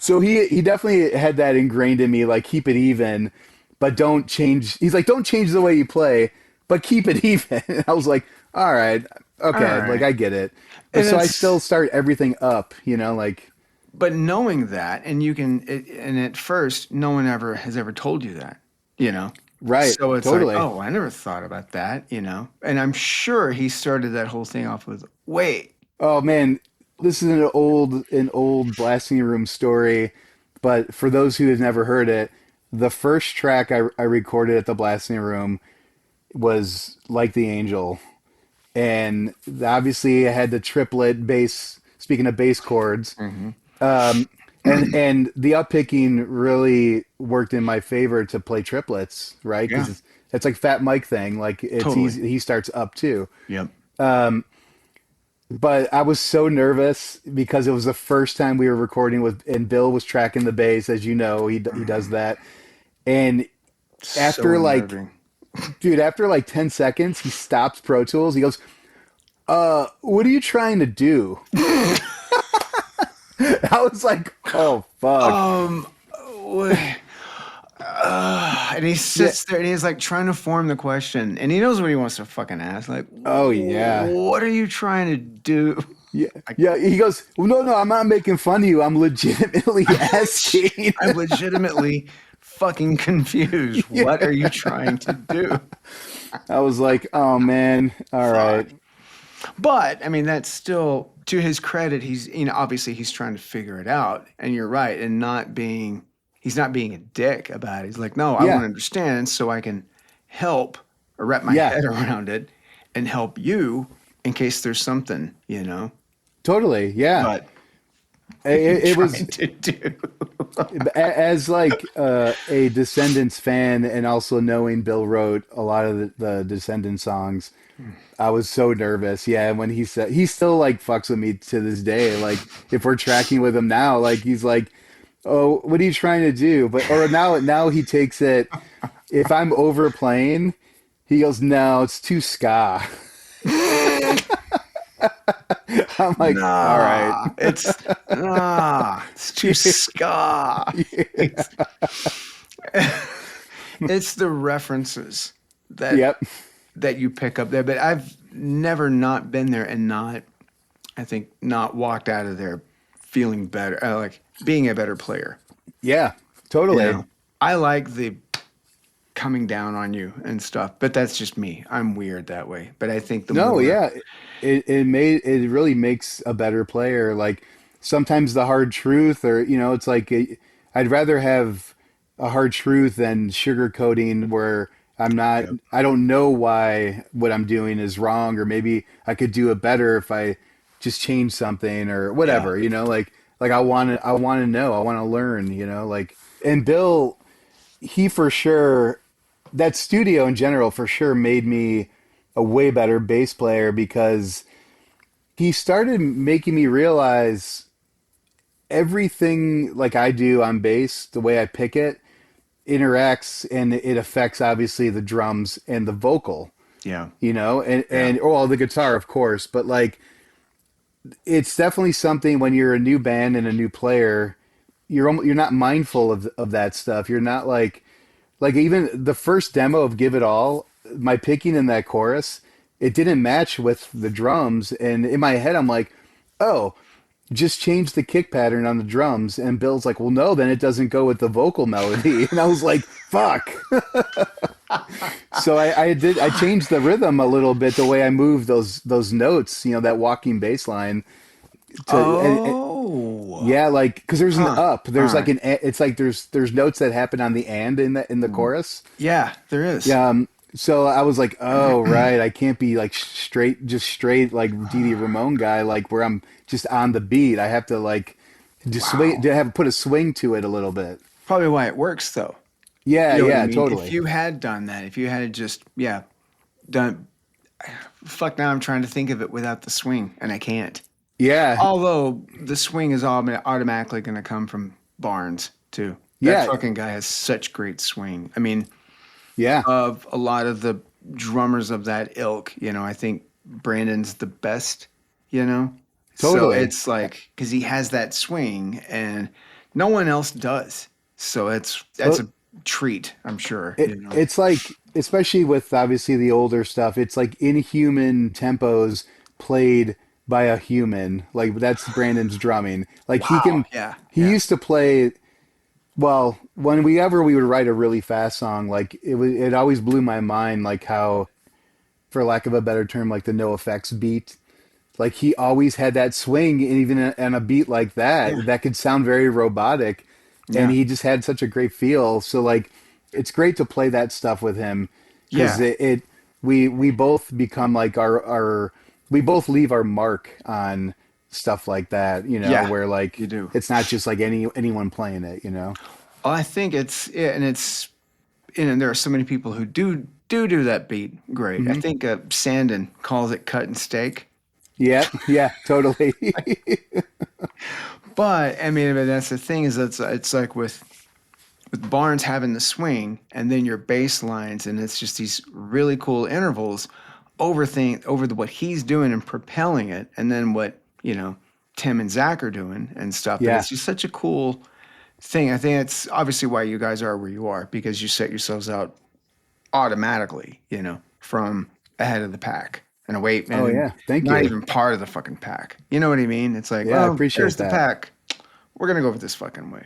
so he definitely had that ingrained in me, like keep it even, but don't change. He's like, don't change the way you play, but keep it even. I was like, all right, All okay, like right. I get it. But And so I still it's, start everything up, like, but knowing that, and you can, and at first, no one ever has ever told you that, you know? right, So it's like, totally. oh, I never thought about that, you know? And I'm sure he started that whole thing off with, wait, Oh man, this is an old blasting room story, but for those who have never heard it, the first track I recorded at the blasting room was Like the Angel. And obviously I had the triplet bass, speaking of bass chords. hmm Um, and the uppicking really worked in my favor to play triplets, right? yeah, Because it's like Fat Mike thing, like it's totally. easy. He starts up too. Yep. But I was so nervous because it was the first time we were recording with, and Bill was tracking the bass, as you know, he does that. And So after like, unnerving. dude, after like 10 seconds, he stops Pro Tools. He goes, what are you trying to do? I was like, oh fuck. Um, wait. And he Yeah. sits there and he's like trying to form the question, and he knows what he wants to fucking ask. Like, Oh yeah. what are you trying to do? Yeah. Like, Yeah. He goes, well, no, I'm not making fun of you. I'm legitimately asking. I'm legitimately fucking confused. What Yeah. are you trying to do? I was like, oh man. All Fuck. right. But I mean, that's still to his credit. He's, you know, obviously he's trying to figure it out, and you're right, and he's not being a dick about it. He's like, no, I want Yeah. to understand so I can help or wrap my Yeah. head around it and help you in case there's something, you know. Totally. Yeah. But what are you It was trying to do? as like a Descendants fan, and also knowing Bill wrote a lot of the Descendants songs. I was so nervous. Yeah, when he said, he still like fucks with me to this day. Like if we're tracking with him now, like he's like, "Oh, what are you trying to do?" But or now he takes it. If I'm overplaying, he goes, "No, it's too ska." I'm like, "All right." It's too ska. It's, it's the references that Yep. that you pick up there. But I've never not been there and not, I think, not walked out of there feeling better, like being a better player. Yeah. You Totally. know, I like the coming down on you and stuff, but that's just me. I'm weird that way. But I think the No, more, yeah, it really makes a better player. Like sometimes the hard truth, or it's like I'd rather have a hard truth than sugarcoating where yep, I don't know why what I'm doing is wrong, or maybe I could do it better if I just change something or yeah, whatever. Like I want to know, I want to learn. Like, and Bill, he for sure, that studio in general for sure made me a way better bass player because he started making me realize everything like I do on bass, the way I pick it, interacts and it affects obviously the drums and the vocal, yeah, and yeah, well, the guitar of course, but like it's definitely something when you're a new band and a new player, you're not mindful of that stuff. You're not like even the first demo of Give It All. my picking in that chorus, it didn't match with the drums. And in my head, I'm like, oh, just change the kick pattern on the drums. And Bill's like, well, no, then it doesn't go with the vocal melody. And I was like, fuck. So I changed the rhythm a little bit, the way I moved those notes, that walking bass line to, Oh. yeah, like because there's an Huh. up, All there's like right. it's like there's notes that happen on the and in the chorus. Yeah, there is. Yeah, so I was like, oh right, I can't be like straight like Dee Ramone guy, like where I'm just on the beat. I have to like just swing, Wow. to have put a swing to it a little bit. Probably why it works though. Yeah, You know what I yeah, mean? If totally. you had done that, if you had just, yeah, done, fuck, now I'm trying to think of it without the swing, and I can't. Yeah, Although the swing is automatically going to come from Barnes, too. That yeah, fucking guy has such great swing. I mean, yeah, of a lot of the drummers of that ilk, I think Brandon's the best, you know? So totally. it's like, because he has that swing and no one else does. So that's Well, a treat, I'm sure, it's like, especially with obviously the older stuff, it's like inhuman tempos played by a human. Like that's Brandon's drumming. Like Wow. Yeah. he Yeah. used to play. Well, when we would write a really fast song, like it always blew my mind, like how, for lack of a better term, like the no effects beat. Like he always had that swing, and even on a beat like Yeah. that, that could sound very robotic, and Yeah. he just had such a great feel. So like, it's great to play that stuff with him because Yeah. we both become like our we both leave our mark on stuff like that, Yeah. where like You do. it's not just like anyone playing it. Well, I think it's, yeah, and it's, and there are so many people who do that beat great. I Hmm. think Sandon calls it cut and steak. Yeah, yeah, totally. But I mean, but that's the thing is it's like with Barnes having the swing and then your bass lines, and it's just these really cool intervals over what he's doing and propelling it, and then what Tim and Zach are doing and stuff. But Yeah, it's just such a cool thing. I think it's obviously why you guys are where you are because you set yourselves out automatically, from ahead of the pack and away oh and yeah, thank not you. even part of the fucking pack. You know what I mean? It's like, Yeah, I well, there's appreciate the that. pack. We're gonna go with this fucking way.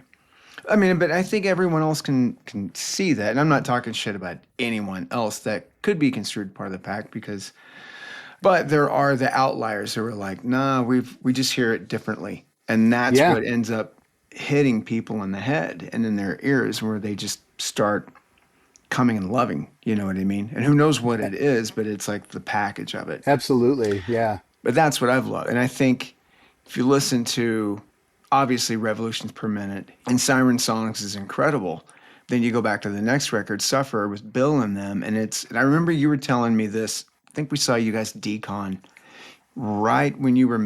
I mean, but I think everyone else can see that, and I'm not talking shit about anyone else that could be construed part of the pack because, but there are the outliers who are like, nah, we just hear it differently, and that's Yeah, what ends up hitting people in the head and in their ears, where they just start coming and loving. You know what I mean? And who knows what it is, but it's like the package of it. absolutely. Yeah. But that's what I've loved. And I think if you listen to obviously Revolutions Per Minute and Siren Songs is incredible. Then you go back to the next record, Suffer, with Bill in them. And I remember you were telling me this. I think we saw you guys decon right when you were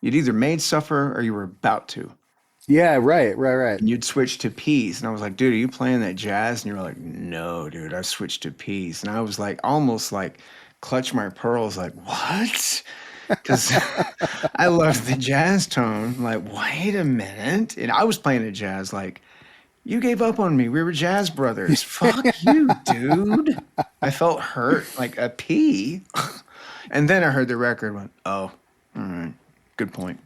you'd either made Suffer or you were about to. Yeah, right, right, right. And you'd switch to Peas. And I was like, dude, are you playing that jazz? And you were like, no, dude, I switched to Peas. And I was like, almost like clutch my pearls, like, what? Because I love the jazz tone. Like, wait a minute. And I was playing a jazz like, you gave up on me. We were jazz brothers. Fuck you, dude. I felt hurt like a pea. And then I heard the record went, oh, all right. Good point.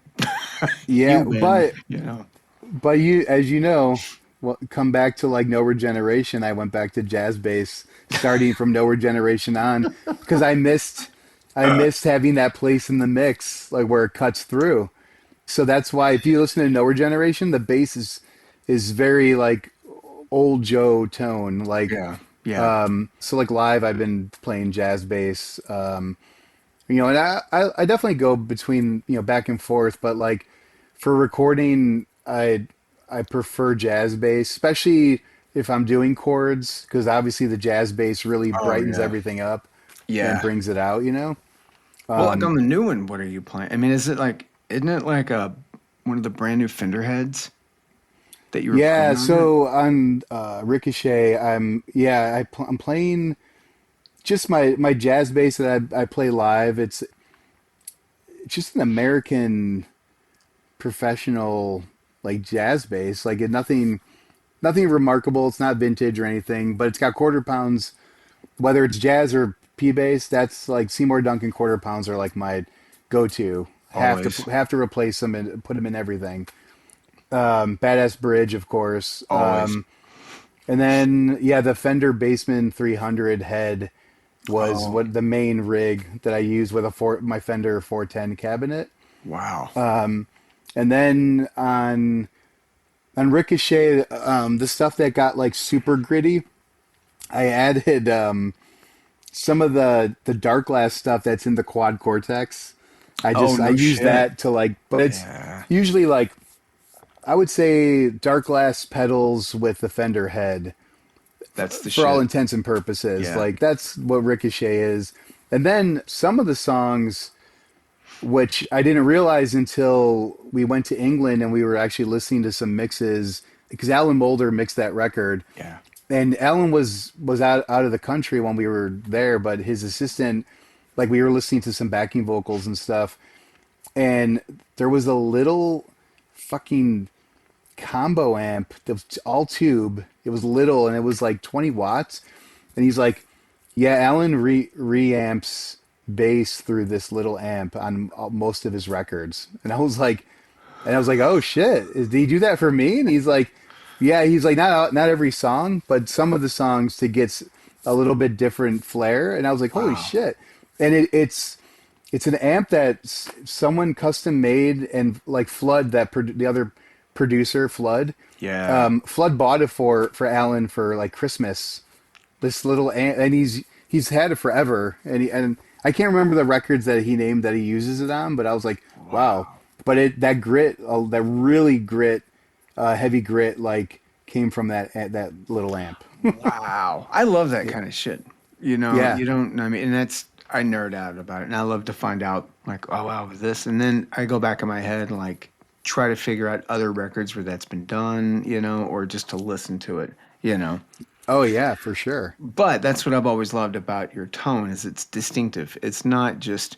Yeah, You win, but you, as you know, well, come back to like No Regeneration. I went back to jazz bass, starting from No Regeneration on, because I missed having that place in the mix, like where it cuts through. So that's why if you listen to No Regeneration, the bass is very like old Joe tone. Like Yeah. Yeah. so like live, I've been playing jazz bass. And I definitely go between back and forth, but like for recording, I prefer jazz bass, especially if I'm doing chords, because obviously the jazz bass really Oh, brightens yeah. everything up and Yeah. brings it out. Well, like on the new one, what are you playing? I mean, isn't it like one of the brand new Fender heads that you were Yeah, playing on it? so on Ricochet, I'm playing just my jazz bass that I play live. It's just an American professional like jazz bass. Like nothing remarkable. It's not vintage or anything, but it's got quarter pounds whether it's jazz or P bass, that's like Seymour Duncan quarter pounds are like my go-to. Always. Have to replace them and put them in everything. Badass bridge, of course. Always. And then yeah, the Fender Bassman 300 head was Oh, what the main rig that I used with my Fender 410 cabinet. wow. And then on Ricochet, the stuff that got like super gritty, I added some of the dark glass stuff that's in the quad cortex. Oh, I no use shit. that to like, but it's Yeah. usually like I would say dark glass pedals with the Fender head That's the for all shit. intents and purposes. Yeah. Like that's what Ricochet is. And then some of the songs, which I didn't realize until we went to England and we were actually listening to some mixes because Alan Moulder mixed that record. Yeah. And Alan was out of the country when we were there, but his assistant, like we were listening to some backing vocals and stuff, and there was a little fucking combo amp that was all tube. It was little and it was like 20 watts. And he's like, yeah, Alan reamps bass through this little amp on most of his records. And I was like, oh shit, did he do that for me? And he's like, yeah, he's like, not every song, but some of the songs to get a little bit different flair. And I was like, holy Wow. shit. And it's an amp that someone custom made, and like Flood, the other producer, Flood, Yeah. Flood bought it for Alan for like Christmas. This little amp, and he's had it forever, and I can't remember the records that he named that he uses it on, but I was like, wow. Wow. But that grit, that really heavy grit, like came from that little amp. Wow. I love that kind of shit. You know, Yeah. you don't, I mean, and I nerd out about it. And I love to find out, like, oh, wow, this. And then I go back in my head and, like, try to figure out other records where that's been done, or just to listen to it. Oh yeah, for sure. But that's what I've always loved about your tone is it's distinctive. It's not just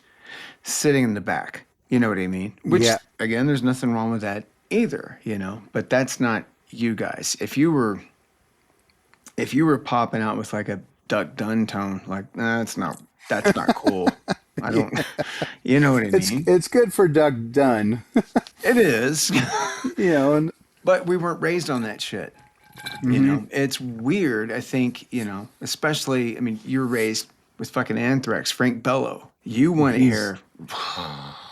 sitting in the back. You know what I mean? Which Yeah. again, there's nothing wrong with that either. But that's not you guys. If you were popping out with like a Duck Dunn tone, like that's not cool. I don't you know what I mean? It's good for Doug Dunn, It is. and But we weren't raised on that shit. It's weird, I think, especially, I mean, you were raised with fucking Anthrax, Frank Bello. You want to he's hear,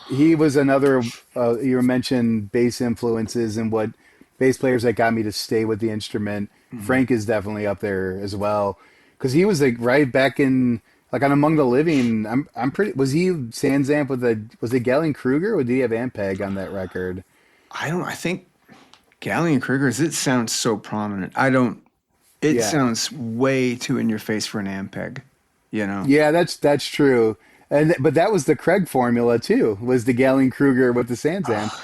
he was another you mentioned bass influences and what bass players that got me to stay with the instrument. Frank is definitely up there as well because he was like right back in like on Among the Living. I'm pretty. Was he Sans amp was it Galen Kruger or did he have Ampeg on that record? I think Galleon Kruger's, it sounds so prominent. It Yeah, sounds way too in your face for an Ampeg, you know? yeah, that's true. But that was the Craig formula too. Was the Galen Kruger with the Sans amp? Oh,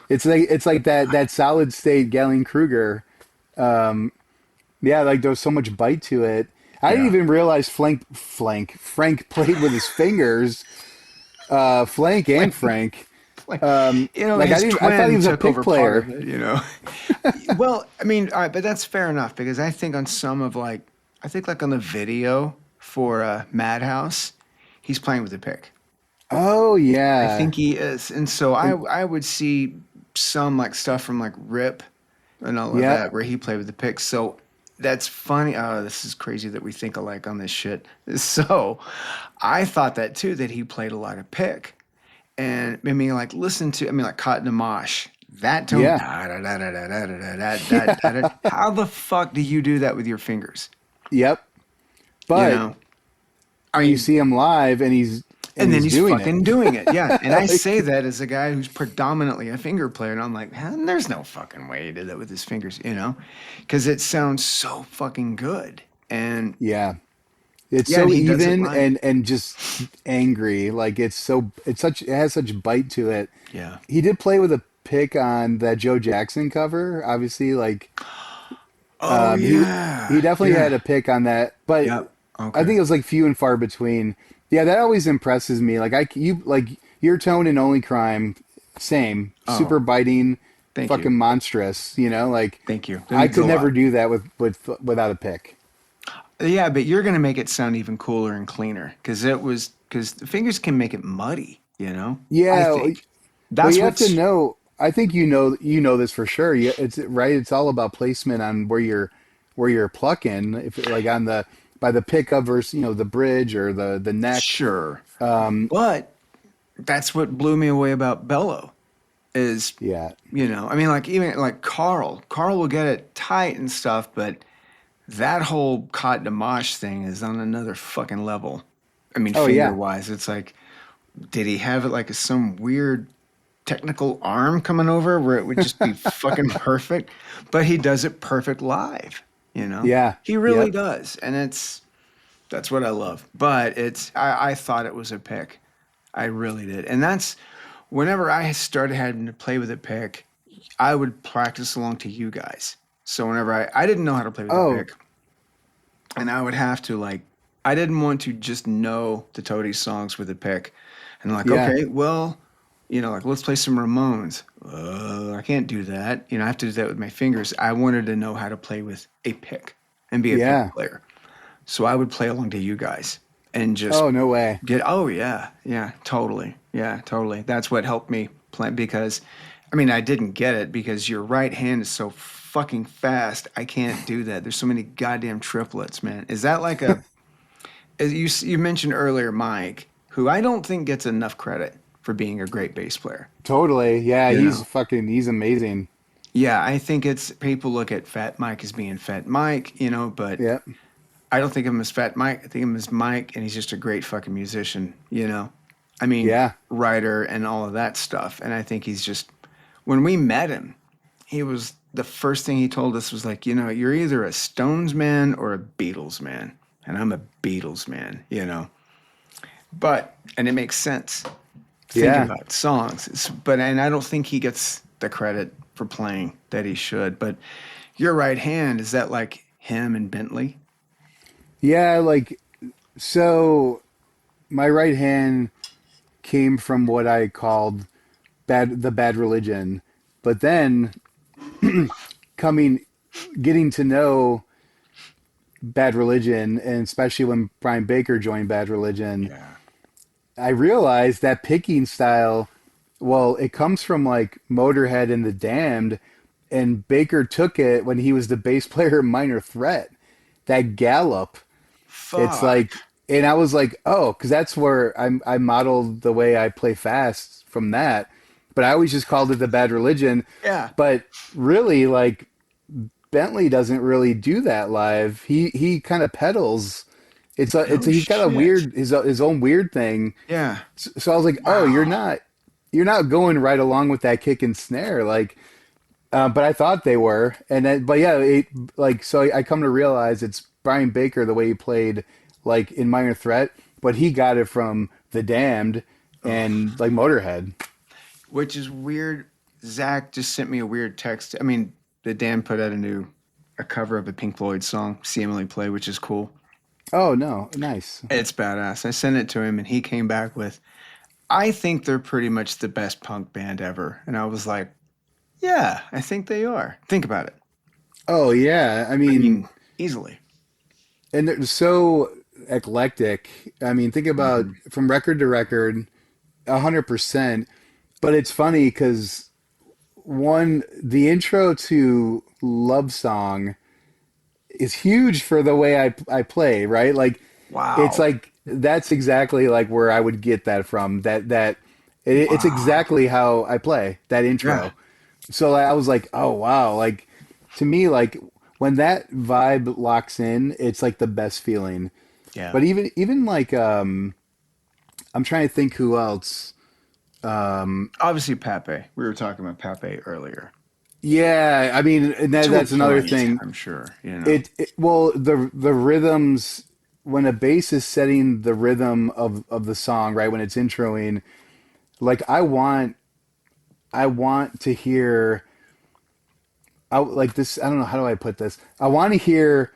they're so, It's like that solid state Galen Kruger. Yeah, like there was so much bite to it. I didn't yeah. even realize Frank played with his fingers. Flank and Frank. Like, Like his I thought he twin was a took pick over part of player. it. Well, I mean, all right, but that's fair enough because I think on some of I think like on the video for Madhouse, he's playing with a pick. Oh I yeah, think he is, and so I would see some like stuff from like Rip and all of yeah, that where he played with the pick. So that's funny. Oh, this is crazy that we think alike on this shit. So I thought that too that he played a lot of pick. And I mean, like, like Cotton and Mosh, that tone. yeah, Da, da, da, da, da, da, da, da, da, da, da. How the fuck do you do that with your fingers? yep. You But know, I you mean, see him live, and and then he's he's doing it. fucking doing it. Yeah. And I Like, say that as a guy who's predominantly a finger player. And I'm like, man, there's no fucking way he did that with his fingers, because it sounds so fucking good. And yeah, it's yeah, and so he does it even live. and just angry. Like it has such bite to it. Yeah. He did play with a pick on that Joe Jackson cover. Obviously, like Oh, he yeah. definitely had Yeah. a pick on that, but Yep. I Okay. think it was like few and far between. Yeah, that always impresses me. You like your tone in Only Crime, same, Oh, super biting, thank you. fucking monstrous. Like Thank you. That I means a could never lot. do that without a pick. Yeah, but you're gonna make it sound even cooler and cleaner because the fingers can make it muddy. I Yeah, think well, that's you have to what's know. I think you know this for sure. It's right. It's all about placement on where you're plucking. If like on the by the pickup versus the bridge or the neck. sure, but that's what blew me away about Bello is, Yeah. I mean, like even like Carl will get it tight and stuff, but that whole cot de mosh thing is on another fucking level. I mean, Oh finger yeah. wise, it's like, did he have it like some weird technical arm coming over where it would just be fucking perfect? But he does it perfect live, you know? Yeah. He really Yep. does. And that's what I love. But I thought it was a pick. I really did. And that's whenever I started having to play with a pick, I would practice along to you guys. So whenever I didn't know how to play with the Oh. pick, and I would have to like, I didn't want to just know the Toady songs with a pick. And like, Yeah. okay, well, like let's play some Ramones. I can't do that. I have to do that with my fingers. I wanted to know how to play with a pick and be a pick Yeah. player. So I would play along to you guys and just Oh no way. oh yeah, yeah, totally. Yeah, totally. That's what helped me play because I mean, I didn't get it because your right hand is so fucking fast. I can't do that. There's so many goddamn triplets, man. Is that like as you mentioned earlier, Mike, who I don't think gets enough credit for being a great bass player. Totally. Yeah. You know. He's amazing. Yeah, I think it's people look at Fat Mike as being Fat Mike, but Yep. I don't think of him as Fat Mike. I think of him as Mike, and he's just a great fucking musician. I mean, Yeah. writer and all of that stuff. And I think he's just, when we met him, he was the first thing he told us was like, you're either a Stones man or a Beatles man. And I'm a Beatles man. And it makes sense thinking Yeah. about songs. And I don't think he gets the credit for playing that he should. But your right hand, is that like him and Bentley? Yeah. Like so, my right hand came from what I called the bad religion, but then coming getting to know Bad Religion, and especially when Brian Baker joined Bad Religion, Yeah. I realized that picking style, well, it comes from like Motorhead and the Damned, and Baker took it when he was the bass player in Minor Threat. That gallop, it's Fuck. like, and I was like, oh, because that's where I modeled the way I play fast from that. But I always just called it the Bad Religion. Yeah. But really, like Bentley doesn't really do that live. He kind of pedals. It's No he's got a shit. weird his own weird thing. Yeah. So I was like, oh, Wow. you're not going right along with that kick and snare, like. But I thought they were, and then but yeah, like so I come to realize it's Brian Baker the way he played like in Minor Threat, but he got it from The Damned Oh. and like Motorhead. Which is weird. Zach just sent me a weird text. I mean, the Dan put out a cover of a Pink Floyd song, See Emily Play, which is cool. Oh no, nice. It's badass. I sent it to him and he came back with, I think they're pretty much the best punk band ever. And I was like, yeah, I think they are. Think about it. Oh yeah, I I mean, mean, easily. and they're so eclectic. I mean, think about Hmm. from record to record, 100%. But it's funny because the intro to Love Song is huge for the way I play, right? Like it's Wow. like that's exactly like where I would get that from. It's Wow. exactly how I play that Yeah. intro. So I was like, oh wow, like to me, like when that vibe locks in, it's like the best feeling. Yeah. But even like I'm trying to think who else. Obviously, Pape. We were talking about Pape earlier. Yeah, I mean, and To a that's another point, thing. I'm sure. Well, the rhythms when a bass is setting the rhythm of the song, right? When it's introing, like I want to hear like this. I don't know how do I put this. I want to hear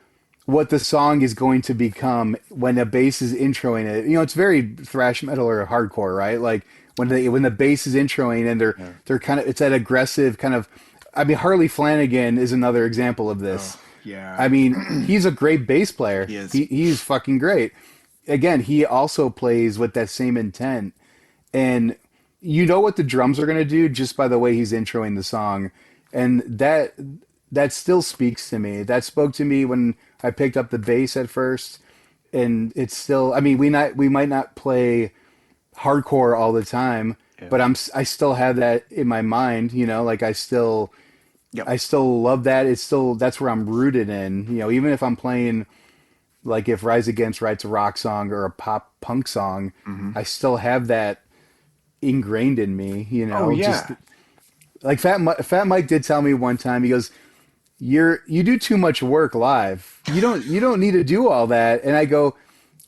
what the song is going to become when a bass is introing it. It's very thrash metal or hardcore, right? Like when the bass is introing and Yeah. they're kind of it's that aggressive kind of. I mean, Harley Flanagan is another example of Oh, this. Yeah. I mean, he's a great bass player. He is. He's fucking great. Again, he also plays with that same intent. And you know what the drums are going to do just by the way he's introing the song. And that still speaks to me. That spoke to me when I picked up the bass at first. And it's still, I mean, we might not play hardcore all the time, Yeah. but I still have that in my mind, you know, like Yep. I still love that. It's still, that's where I'm rooted in, you know, even if I'm playing, like if Rise Against writes a rock song or a pop punk song, Hmm. I still have that ingrained in me, you Oh know, just yeah. like Fat Mike did tell me one time, he goes, you do too much work live. You don't need to do all that. And I go,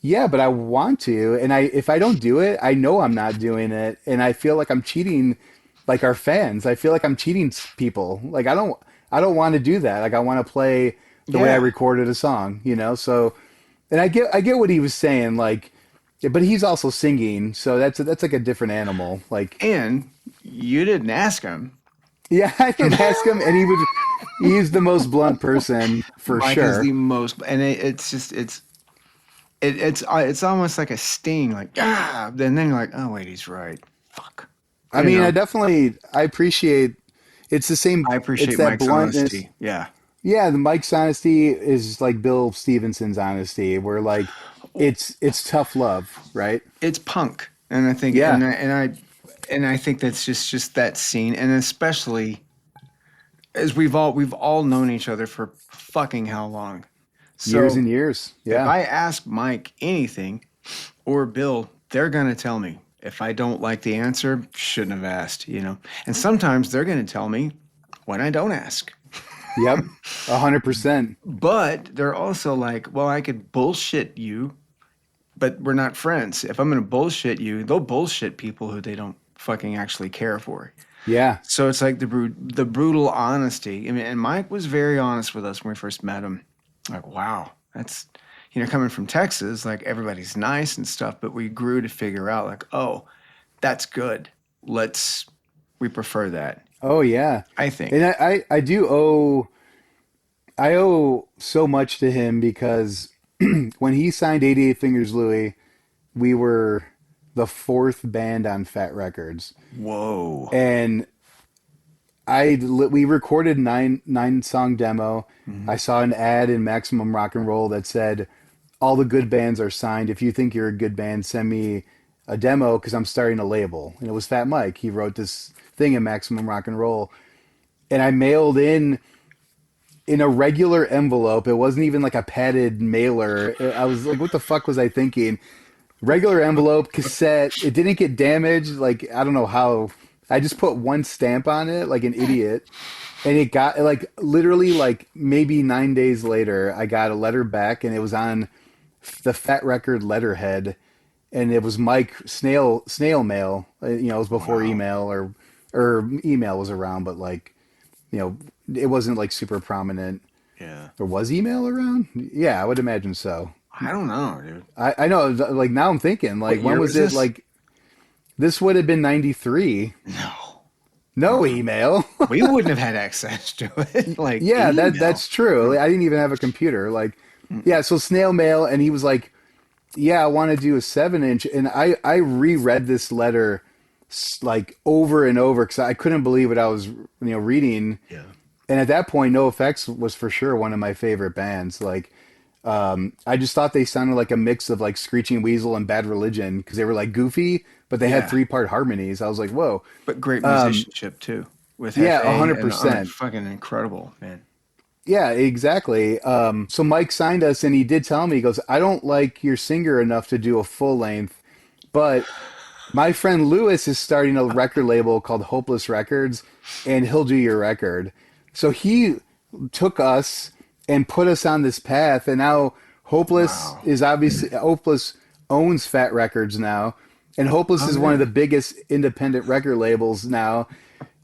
yeah, but I want to. And if I don't do it, I know I'm not doing it. And I feel like I'm cheating like our fans. I feel like I'm cheating people. Like I don't want to do that. Like I want to play the way I Yeah. recorded a song, you know? So, and I get what he was saying, like, but he's also singing. So that's like a different animal. Like, And you didn't ask him. yeah, I did ask him and he's the most blunt person for Mike is sure. the most, and it's just it's almost like a sting, like and then you're like, oh wait, he's right. Fuck. I You mean, know, I appreciate it's the same, I it's appreciate that Mike's bluntness. honesty. Yeah. Yeah, the Mike's honesty is like Bill Stevenson's honesty, where like it's tough love, right? It's punk, and I think, Yeah, and I think that's just that scene, and especially as we've all known each other for fucking how long. years So and years. if Yeah. I ask Mike anything or Bill, they're gonna tell me. If I don't like the answer, shouldn't have asked, you know. And sometimes they're gonna tell me when I don't ask. Yep. 100%. But they're also like, well, I could bullshit you, but we're not friends. If I'm gonna bullshit you, they'll bullshit people who they don't fucking actually care for. Yeah. So it's like the brutal honesty. I mean, and Mike was very honest with us when we first met him. Like, wow, that's, coming from Texas, like everybody's nice and stuff, but we grew to figure out like, oh, that's good. We prefer that, Oh yeah. I think. And I do I owe so much to him because when he signed 88 Fingers Louie, we were the fourth band on Fat Records. Whoa. And we recorded nine song demo. Mhm. I saw an ad in Maximum Rock and Roll that said all the good bands are signed. If you think you're a good band, send me a demo because I'm starting a label. And it was Fat Mike. He wrote this thing in Maximum Rock and Roll, and I mailed in a regular envelope. It wasn't even like a padded mailer. I was like, what the fuck was I thinking? Regular envelope, cassette. It didn't get damaged. Like, I don't know how. I just put one stamp on it like an idiot. And it got like literally like maybe 9 days later, I got a letter back and it was on the Fat Record letterhead. And it was Mike snail mail. It was before Wow. email or email was around, but like, it wasn't like super prominent. Yeah. Or was email around? Yeah, I would imagine so. I don't know, dude. I know, like now I'm thinking, like, What when year was was it? this? Like, this would have been 93. No. No email. We wouldn't have had access to it. Like Yeah, email. that's true. Like, I didn't even have a computer. Like, yeah, so snail mail, and he was like, "Yeah, I want to do a 7 inch," and I reread this letter like over and over because I couldn't believe what I was reading. Yeah. And at that point, NoFX was for sure one of my favorite bands. Like, I just thought they sounded like a mix of like Screeching Weasel and Bad Religion because they were like goofy, but they had Yeah. 3-part harmonies. I was like, whoa. But great musicianship too with Yeah, Hefe and 100%. fucking incredible, man. Yeah, exactly. So Mike signed us, and he did tell me, he goes, I don't like your singer enough to do a full length, but my friend Lewis is starting a record label called Hopeless Records, and he'll do your record. So he took us and put us on this path, and now Wow. Hopeless owns Fat Records now, and Hopeless Oh is one of yeah. the biggest independent record labels now,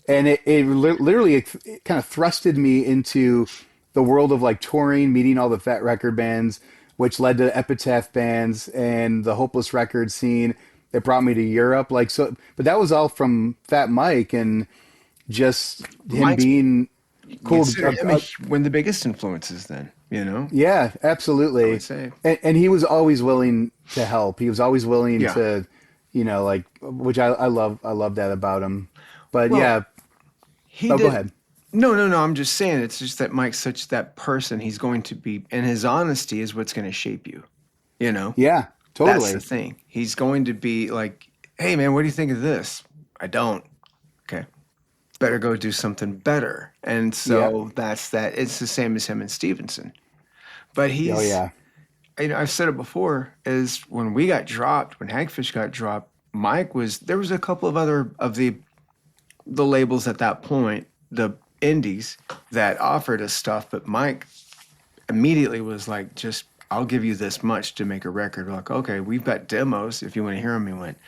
and literally it kind of thrusted me into the world of like touring, meeting all the Fat Record bands, which led to Epitaph bands and the Hopeless record scene. It brought me to Europe, but that was all from Fat Mike and just him Mike's being you Cool. consider him one of the biggest influences then, you know, Yeah, I would absolutely. say. And he was always willing to help. He was always willing Yeah. to, like, which I love that about him. But Well, yeah, he oh, go did. ahead. No, no, no. I'm just saying it's just that Mike's such that person. He's going to be, and his honesty is what's going to shape you. You know, Yeah, that's the totally. thing. He's going to be like, hey, man, what do you think of this? I don't. Okay. Better go do something better. And Yeah. so that's that. It's the same as him and Stevenson. But Oh he's, yeah. I've said it before, is when we got dropped, when Hagfish got dropped, Mike was, there was a couple of other of the labels at that point, the indies that offered us stuff, but Mike immediately was like, just, I'll give you this much to make a record. We're like, okay, we've got demos if you want to hear them. He went,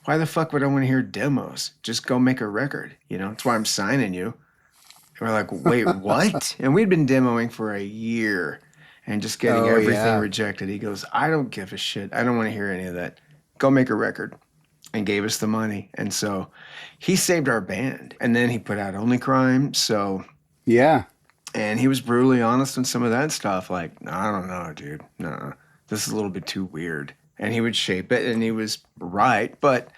why the fuck would I want to hear demos? Just go make a record. You know, that's why I'm signing you. And we're like, wait, what? And we'd been demoing for a year and just getting Oh everything yeah. rejected. He goes, I don't give a shit. I don't want to hear any of that. Go make a record. And gave us the money. And so he saved our band. And then he put out Only Crime. So, Yeah. and he was brutally honest on some of that stuff. Like, no, I don't know, dude. No, this is a little bit too weird. And he would shape it, and he was right. But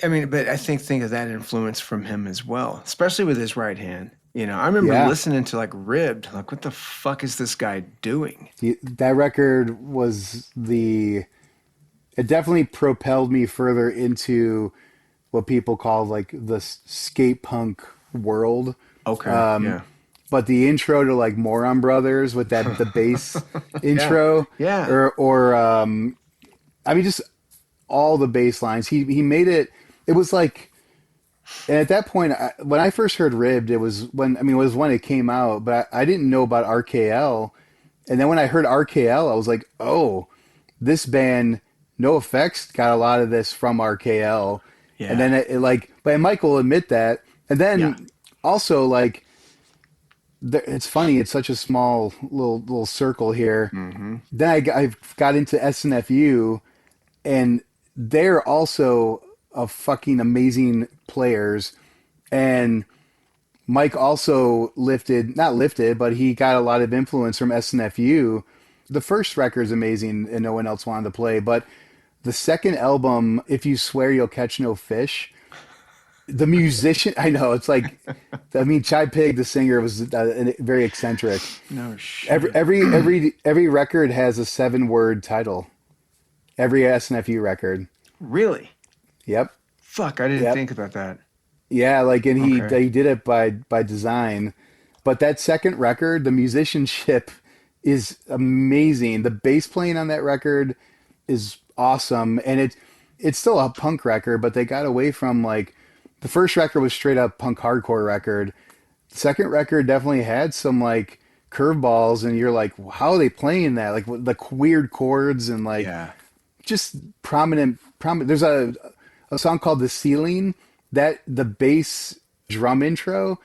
I mean, but I think of that influence from him as well, especially with his right hand. You know, I remember Yeah. listening to like Ribbed, like, what the fuck is this guy doing? That record was it definitely propelled me further into what people call like the skate punk world. Okay, yeah. But the intro to like Moron Brothers with that the bass Yeah, intro, yeah, or I mean just all the bass lines. He made it. It was like, and at that point, when I first heard Ribbed, it was when it came out, but I didn't know about RKL. And then when I heard RKL, I was like, oh, this band, No Effects, got a lot of this from RKL. And yeah, then but Michael will admit that. And yeah. then also like, it's funny, it's such a small little circle here. Mm-hmm. Then I got into SNFU, and they're also a fucking amazing players. And Mike also not lifted, but he got a lot of influence from SNFU. The first record is amazing and no one else wanted to play, but the second album, If You Swear You'll Catch No Fish, the musician, I know, it's like, I mean, Chai Pig, the singer, was very eccentric. No shit. Every record has a 7-word title. Every SNFU record. Really? Yep. Fuck, I didn't Yep. think about that. Yeah, like, and Okay. he did it by design. But that second record, the musicianship is amazing. The bass playing on that record is awesome, and it's still a punk record, but they got away from like the first record was straight up punk hardcore record. The second record definitely had some like curveballs, and you're like, how are they playing that? Like the weird chords and like Yeah. just prominent. There's a song called "The Ceiling" that the bass drum intro.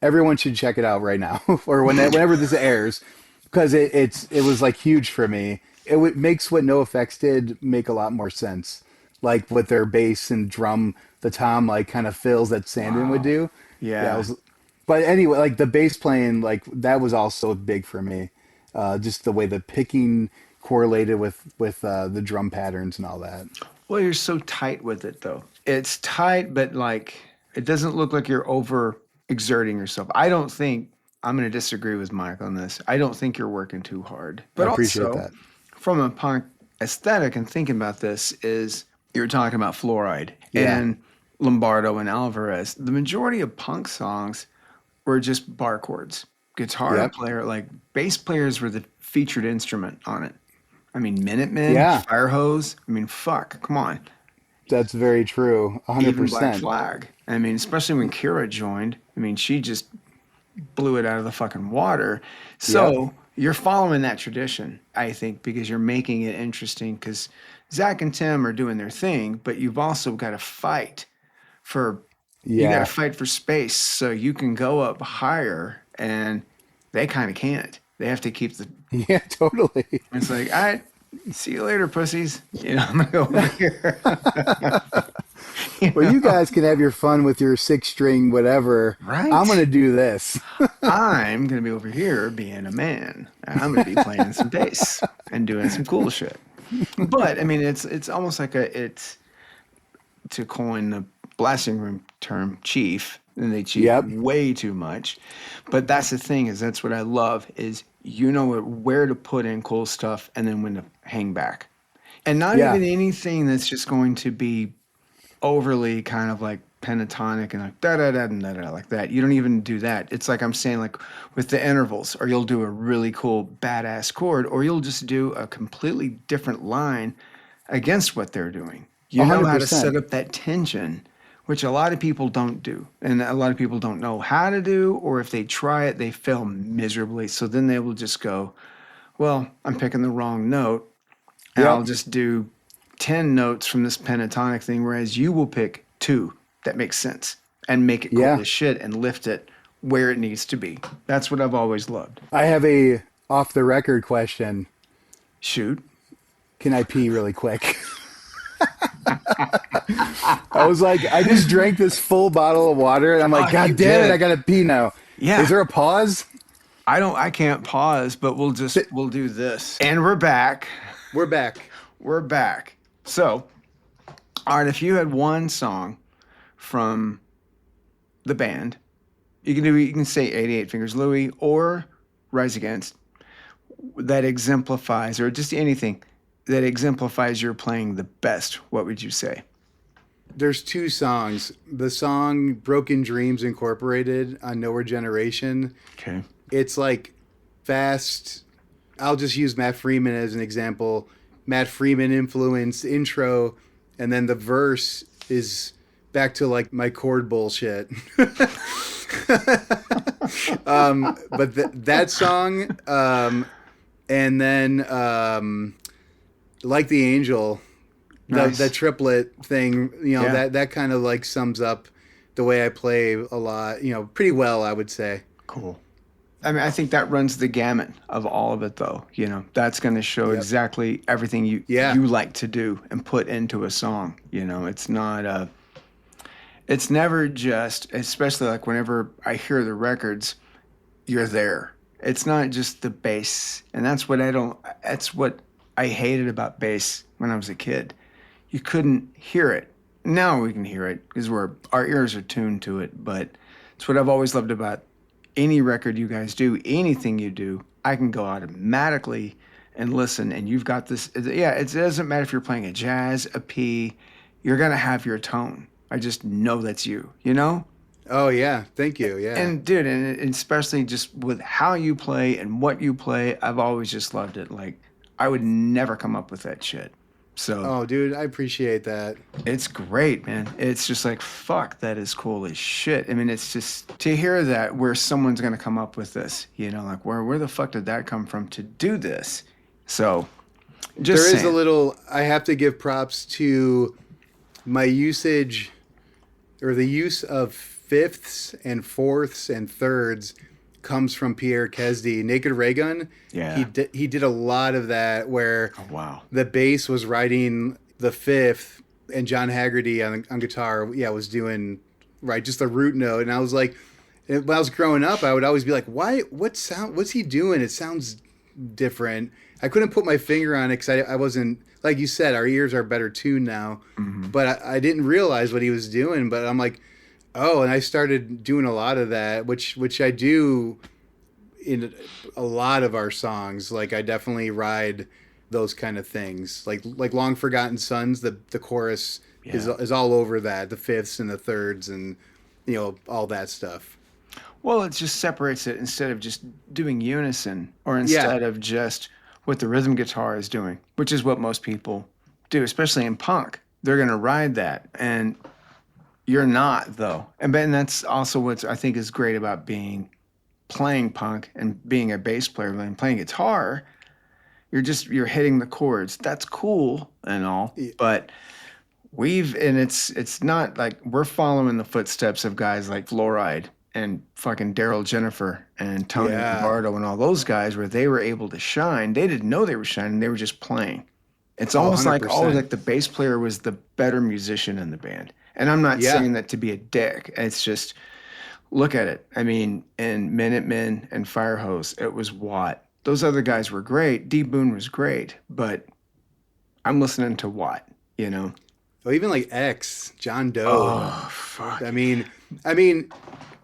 Everyone should check it out right now, or whenever this airs, because it was like huge for me. Makes what No Effects did make a lot more sense, like with their bass and drum, the tom like kind of fills that Sandin would Wow. do. Yeah, Yeah. but anyway, like the bass playing, like that was also big for me. Just the way the picking correlated with the drum patterns and all that. Well, you're so tight with it though. It's tight, but like it doesn't look like you're over exerting yourself. I don't think I'm going to disagree with Mike on this. I don't think you're working too hard. I But appreciate also, that. from a punk aesthetic and thinking about this is you're talking about Fluoride Yeah. and Lombardo and Alvarez. The majority of punk songs were just bar chords. Guitar Yep. player, like bass players were the featured instrument on it. I mean, Minutemen, Yeah. Firehose. I mean, fuck, come on. That's very true. Even Black 100%. Flag. I mean, especially when Kira joined. I mean, she just blew it out of the fucking water. Yep. So you're following that tradition, I think, because you're making it interesting. Because Zach and Tim are doing their thing, but you've also got to fight for you got to Yeah. fight for space so you can go up higher, and they kind of can't. They have to keep the. Yeah, totally. It's like, all right, see you later, pussies. You know, I'm gonna go over here. Well, you guys can have your fun with your six string whatever. I'm Right? gonna do this. I'm gonna be over here being a man. I'm gonna be playing some bass and doing some cool shit. But I mean, it's almost like it's to coin the blasting room term, chief, and they chief Yep. way too much. But that's the thing is that's what I love is you know where to put in cool stuff and then when to hang back. And not Yeah. even anything that's just going to be overly kind of like pentatonic and like da da da da da like that. You don't even do that. It's like I'm saying like with the intervals, or you'll do a really cool badass chord, or you'll just do a completely different line against what they're doing. You know how to 100%. set up that tension, which a lot of people don't do. And a lot of people don't know how to do, or if they try it, they fail miserably. So then they will just go, well, I'm picking the wrong note and I'll Yep. just do 10 notes from this pentatonic thing, whereas you will pick two that makes sense and make it cool Yeah. as shit and lift it where it needs to be. That's what I've always loved. I have a off the record question. Shoot. Can I pee really quick? I was like, I just drank this full bottle of water and I'm like, Fuck, you God damn it, I did. gotta pee now. Is Yeah. there a pause? I can't pause, but we'll do this. And we're back. We're back. We're back. So, all right, if you had one song from the band, you can say 88 Fingers Louie or Rise Against that exemplifies, or just anything that exemplifies your playing the best, what would you say? There's two songs. The song Broken Dreams Incorporated on Nowhere Generation. Okay. It's like fast. I'll just use Matt Freeman as an example. Matt Freeman influenced intro, and then the verse is back to like my chord bullshit. But that song, and then like the angel, Nice. the triplet thing, Yeah. that kind of like sums up the way I play a lot, pretty well, I would say. Cool. I mean, I think that runs the gamut of all of it, though. That's going to show Yep. exactly everything you like to do and put into a song. It's not it's never just, especially like whenever I hear the records, you're there. It's not just the bass, and that's what I hated about bass when I was a kid. You couldn't hear it. Now we can hear it because our ears are tuned to it, but it's what I've always loved about any record you guys do, anything you do, I can go automatically and listen, and you've got this. Yeah, it doesn't matter if you're playing a jazz, a P, you're going to have your tone. I just know that's you, Oh yeah, thank you. Yeah. And dude, and especially just with how you play and what you play, I've always just loved it. Like, I would never come up with that shit. So Oh, dude, I appreciate that. it's great, man. It's just like, fuck, that is cool as shit. I mean, it's just to hear that where someone's going to come up with this, like where the fuck did that come from to do this? So just There is saying. a little. I have to give props to my usage, or the use of fifths and fourths and thirds comes from Pierre Kesdy. Naked Ray Gun. Yeah. He did a lot of that where Oh, wow. the bass was riding the fifth and John Haggerty on guitar, was doing just the root note. And I was like, when I was growing up, I would always be like, what's he doing? It sounds different. I couldn't put my finger on it because I wasn't, like you said, our ears are better tuned now. Mm-hmm. But I didn't realize what he was doing. But I'm like, oh, and I started doing a lot of that, which I do in a lot of our songs. Like, I definitely ride those kind of things. Like Long Forgotten Sons, the chorus is all over that, the fifths and the thirds and, all that stuff. Well, it just separates it instead of just doing unison or instead of just what the rhythm guitar is doing, which is what most people do, especially in punk. They're going to ride that. And you're not, though. And that's also what I think is great about playing punk and being a bass player and playing guitar. You're hitting the chords. That's cool and all, but it's not like we're following the footsteps of guys like Fluoride and fucking Daryl Jennifer and Tony Lombardo and all those guys where they were able to shine. They didn't know they were shining. They were just playing. It's almost like 100%. the bass player was the better musician in the band. And I'm not Yeah. saying that to be a dick. It's just, look at it. I mean, in Minutemen and Firehose, it was Watt. Those other guys were great. D Boon was great, but I'm listening to Watt, you know? Or even like X, John Doe. Oh, fuck. I mean, I mean,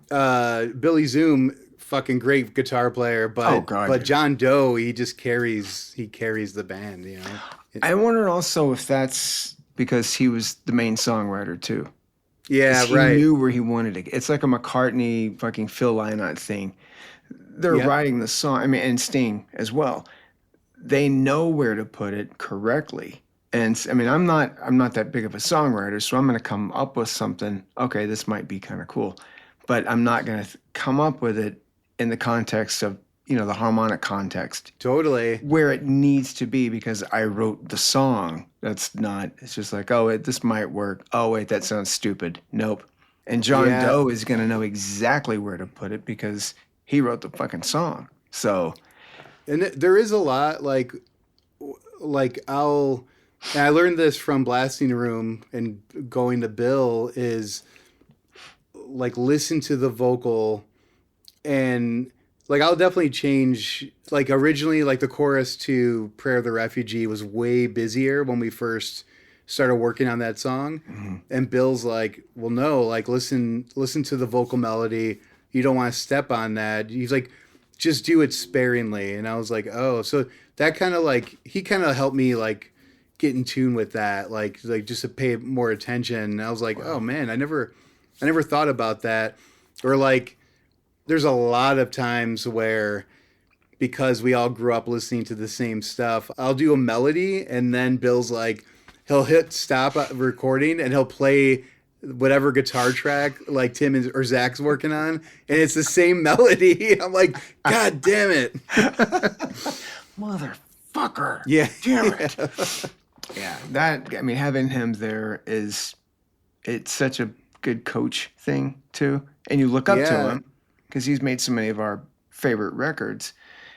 Billy Zoom, fucking great guitar player, Oh, but God, dude. John Doe, he carries the band, I wonder also if that's because he was the main songwriter, too. Because Yeah, he right. knew where he wanted to. It's like a McCartney, fucking Phil Lynott thing. They're Yep. writing the song, I mean, and Sting as well. They know where to put it correctly. And I mean, I'm not that big of a songwriter, so I'm going to come up with something. Okay, this might be kind of cool, but I'm not going to come up with it in the context of, the harmonic context Totally. where it needs to be because I wrote the song. That's not. It's just like, oh, this might work. Oh, wait, that sounds stupid. Nope. And John Yeah. Doe is going to know exactly where to put it because he wrote the fucking song. So, And there is a lot and I learned this from Blasting Room and going to Bill is like listen to the vocal and like I'll definitely change like originally like the chorus to Prayer of the Refugee was way busier when we first started working on that song. And Bill's like, well no, like listen to the vocal melody. You don't want to step on that. He's like, just do it sparingly. And I was like, oh, so that kind of like he kind of helped me like get in tune with that, like just to pay more attention. And I was like, oh man, I never thought about that. Or like there's a lot of times where because we all grew up listening to the same stuff, I'll do a melody and then Bill's like he'll hit stop recording and he'll play whatever guitar track like Tim or Zach's working on, and it's the same melody. I'm like, God damn it. motherfucker. Yeah. Damn it. Yeah. That, I mean, having him there it's such a good coach thing, too. And you look up to Yeah. him because he's made so many of our favorite records.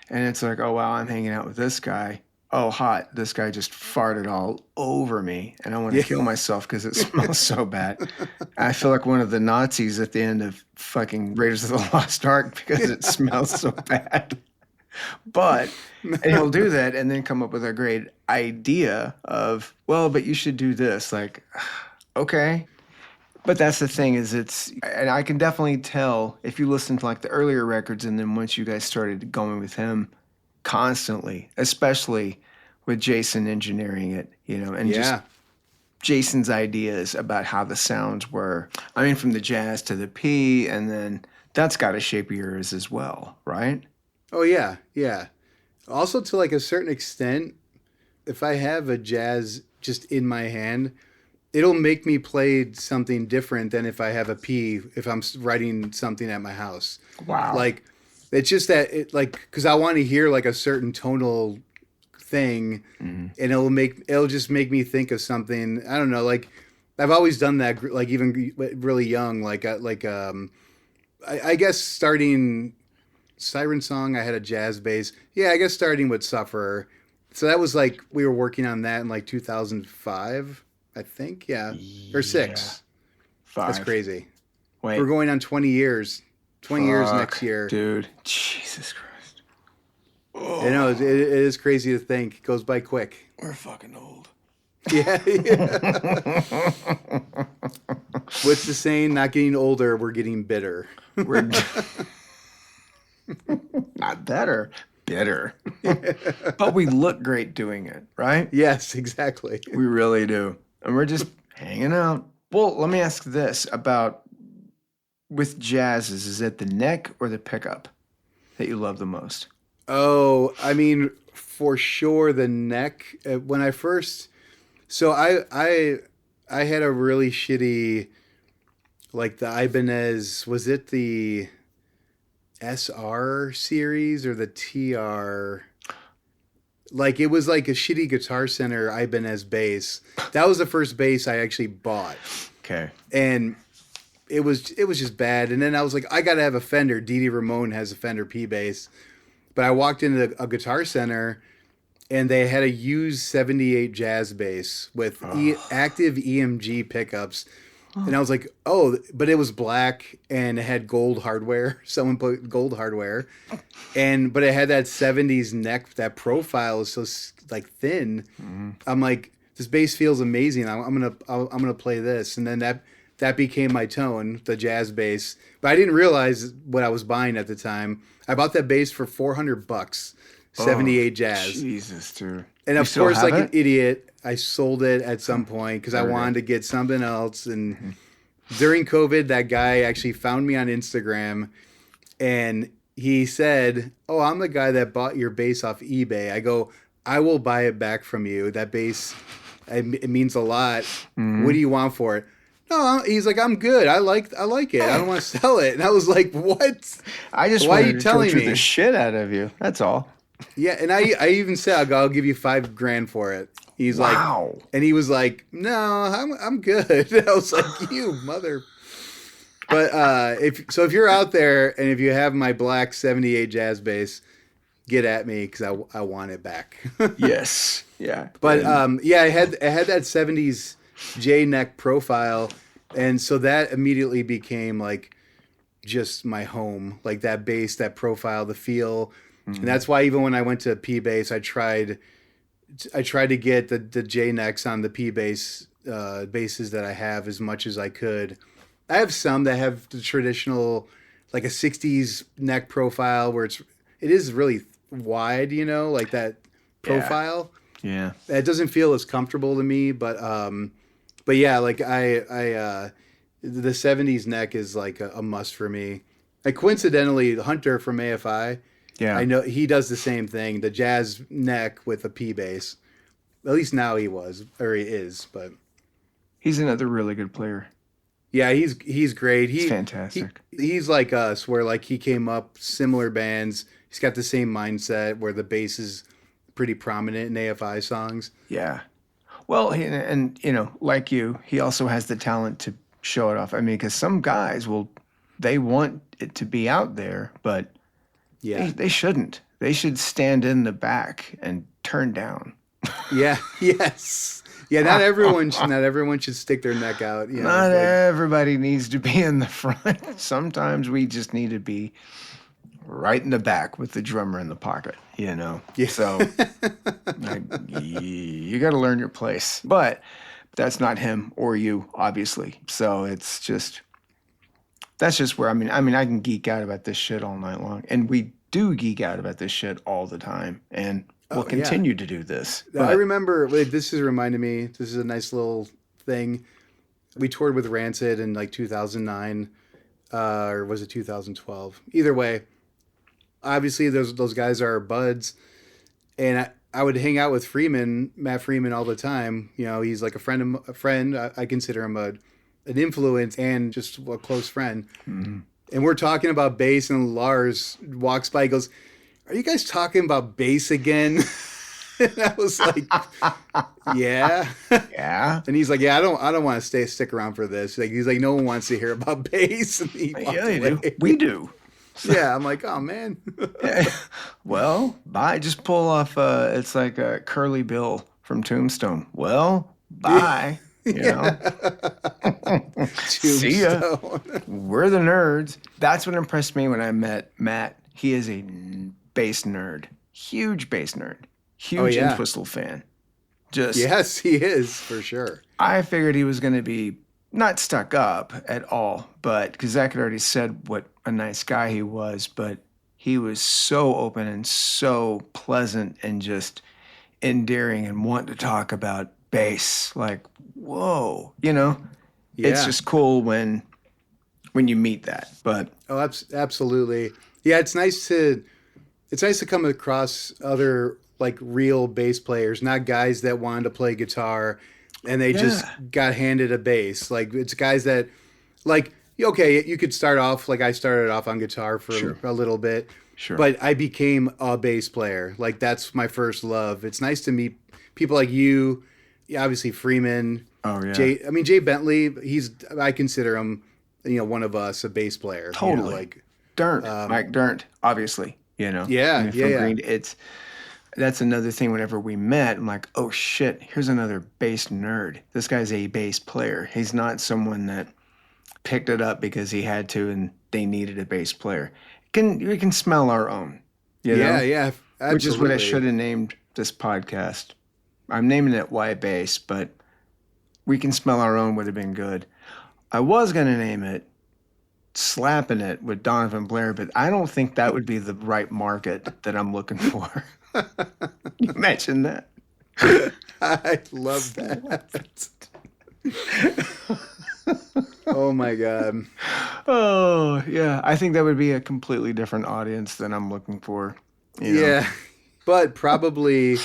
And it's like, oh, wow, I'm hanging out with this guy. Oh, hot. This guy just farted all over me. And I want to kill myself because it smells so bad. I feel like one of the Nazis at the end of fucking Raiders of the Lost Ark because it smells so bad. But, and he'll do that and then come up with a great idea of, well, but you should do this. Like, okay. But that's the thing is and I can definitely tell if you listen to like the earlier records and then once you guys started going with him constantly, especially with Jason engineering it, and just Yeah. Jason's ideas about how the sounds were. I mean, from the jazz to the P, and then that's got to shape yours as well, right? Oh yeah. Yeah. Also to like a certain extent, if I have a jazz just in my hand, it'll make me play something different than if I have a P if I'm writing something at my house. Wow. Like it's just that it like because I want to hear like a certain tonal thing, and it'll just make me think of something. I don't know. Like I've always done that. Like even really young. I guess starting Siren Song, I had a jazz bass. Yeah, I guess starting with Sufferer. So that was like we were working on that in like 2005, I think. Yeah, or six. 5. That's crazy. Wait. We're going on 20 years. 20 years Fuck, next year. dude. Jesus Christ. I know it is crazy to think. It goes by quick. We're fucking old. Yeah. What's the saying? Not getting older, we're getting bitter. We're not better, bitter. But we look great doing it, right? Yes, exactly. We really do. And we're just hanging out. Well, let me ask this about with jazzes, is it the neck or the pickup that you love the most? Oh, I mean, for sure the neck. When I first, so I had a really shitty, like the Ibanez. Was it the SR series or the TR? Like it was like a shitty Guitar Center Ibanez bass. That was the first bass I actually bought. Okay. And it was just bad. And then I was like, I gotta have a Fender. Didi Ramon has a Fender P bass. But I walked into a Guitar Center and they had a used 78 jazz bass with active EMG pickups. And I was like, oh, but it was black and it had gold hardware. Someone put gold hardware, but it had that '70s neck. That profile is so like thin. I'm like, this bass feels amazing. I'm gonna play this, and then that became my tone, the jazz bass. But I didn't realize what I was buying at the time. I bought that bass for $400, 78 jazz. Jesus, dude. And of course, like an idiot, I sold it at some point because I wanted to get something else. And during COVID, that guy actually found me on Instagram, and he said, "Oh, I'm the guy that bought your bass off eBay." I go, "I will buy it back from you. That bass, it means a lot. What do you want for it?" No, he's like, "I'm good. I like it. I don't want to sell it." And I was like, "What? I just Why are wanted you to telling torture me the shit out of you. That's all. Yeah, and I even said, I'll give you $5,000 for it. He's Wow. like, and he was like, "No, I'm good." I was like, "You mother." But if you're out there and if you have my black '78 jazz bass, get at me because I want it back. Yes. Yeah. But yeah, I had that '70s J neck profile, and so that immediately became like just my home, like that bass, that profile, the feel. And that's why even when I went to P bass, I tried to get the J necks on the P bass basses that I have as much as I could. I have some that have the traditional, like a '60s neck profile where it is really wide, like that profile. Yeah. It doesn't feel as comfortable to me, but yeah, like the '70s neck is like a must for me. Like coincidentally, Hunter from AFI. Yeah. I know he does the same thing, the jazz neck with a P bass. At least now he is, but He's another really good player. yeah, he's great. He's fantastic. He's like us, where like he came up similar bands. He's got the same mindset where the bass is pretty prominent in AFI songs. Yeah. Well, and like you, he also has the talent to show it off. I mean, because some guys they want it to be out there, but Yeah. they shouldn't. They should stand in the back and turn down. Yeah. Yes. Yeah. Not everyone should stick their neck out. Not everybody needs to be in the front. Sometimes we just need to be right in the back with the drummer in the pocket. Yeah. So you got to learn your place. But that's not him or you, obviously. So it's just. That's just where I mean, I can geek out about this shit all night long, and we do geek out about this shit all the time, and we'll continue to do this. I remember this is reminding me. This is a nice little thing. We toured with Rancid in like 2009, or was it 2012? Either way, obviously those guys are our buds, and I would hang out with Matt Freeman, all the time. He's like a friend. I consider him an influence and just a close friend. Mm-hmm. And we're talking about bass, and Lars walks by and goes, "Are you guys talking about bass again?" And I was like, "Yeah." Yeah. And he's like, "Yeah, I don't want to stick around for this." He's like, "No one wants to hear about bass." And he walked away. They do. We do. Yeah, I'm like, "Oh man." Well, bye. Just pull off. It's like a Curly Bill from Tombstone. Well, bye. See ya. We're the nerds. That's what impressed me when I met Matt. He is a bass nerd. Huge bass nerd. Huge Entwistle fan. Yes, he is, for sure. I figured he was going to be not stuck up at all, but because Zach had already said what a nice guy he was, but he was so open and so pleasant and just endearing and wanting to talk about bass. Like, whoa, it's just cool when you meet that. But absolutely, yeah, it's nice to come across other like real bass players, not guys that wanted to play guitar and they just got handed a bass. Like it's guys that like, okay, you could start off like I started off on guitar for a little bit, but I became a bass player. Like that's my first love. It's nice to meet people like you. Yeah, obviously Freeman. Oh yeah. Jay Bentley. I consider him, one of us, a bass player. Totally. Like Dirnt, Mike Dirnt, obviously. Yeah, Green, that's another thing. Whenever we met, I'm like, oh shit, here's another bass nerd. This guy's a bass player. He's not someone that picked it up because he had to and they needed a bass player. We can smell our own, you know? Yeah, absolutely. Which is what I should have named this podcast. I'm naming it Why Bass, but we can smell our own would have been good. I was going to name it Slapping It with Donivan Blair, but I don't think that would be the right market that I'm looking for. You mentioned that. I love that. Oh my God. Oh, yeah. I think that would be a completely different audience than I'm looking for. Yeah. But probably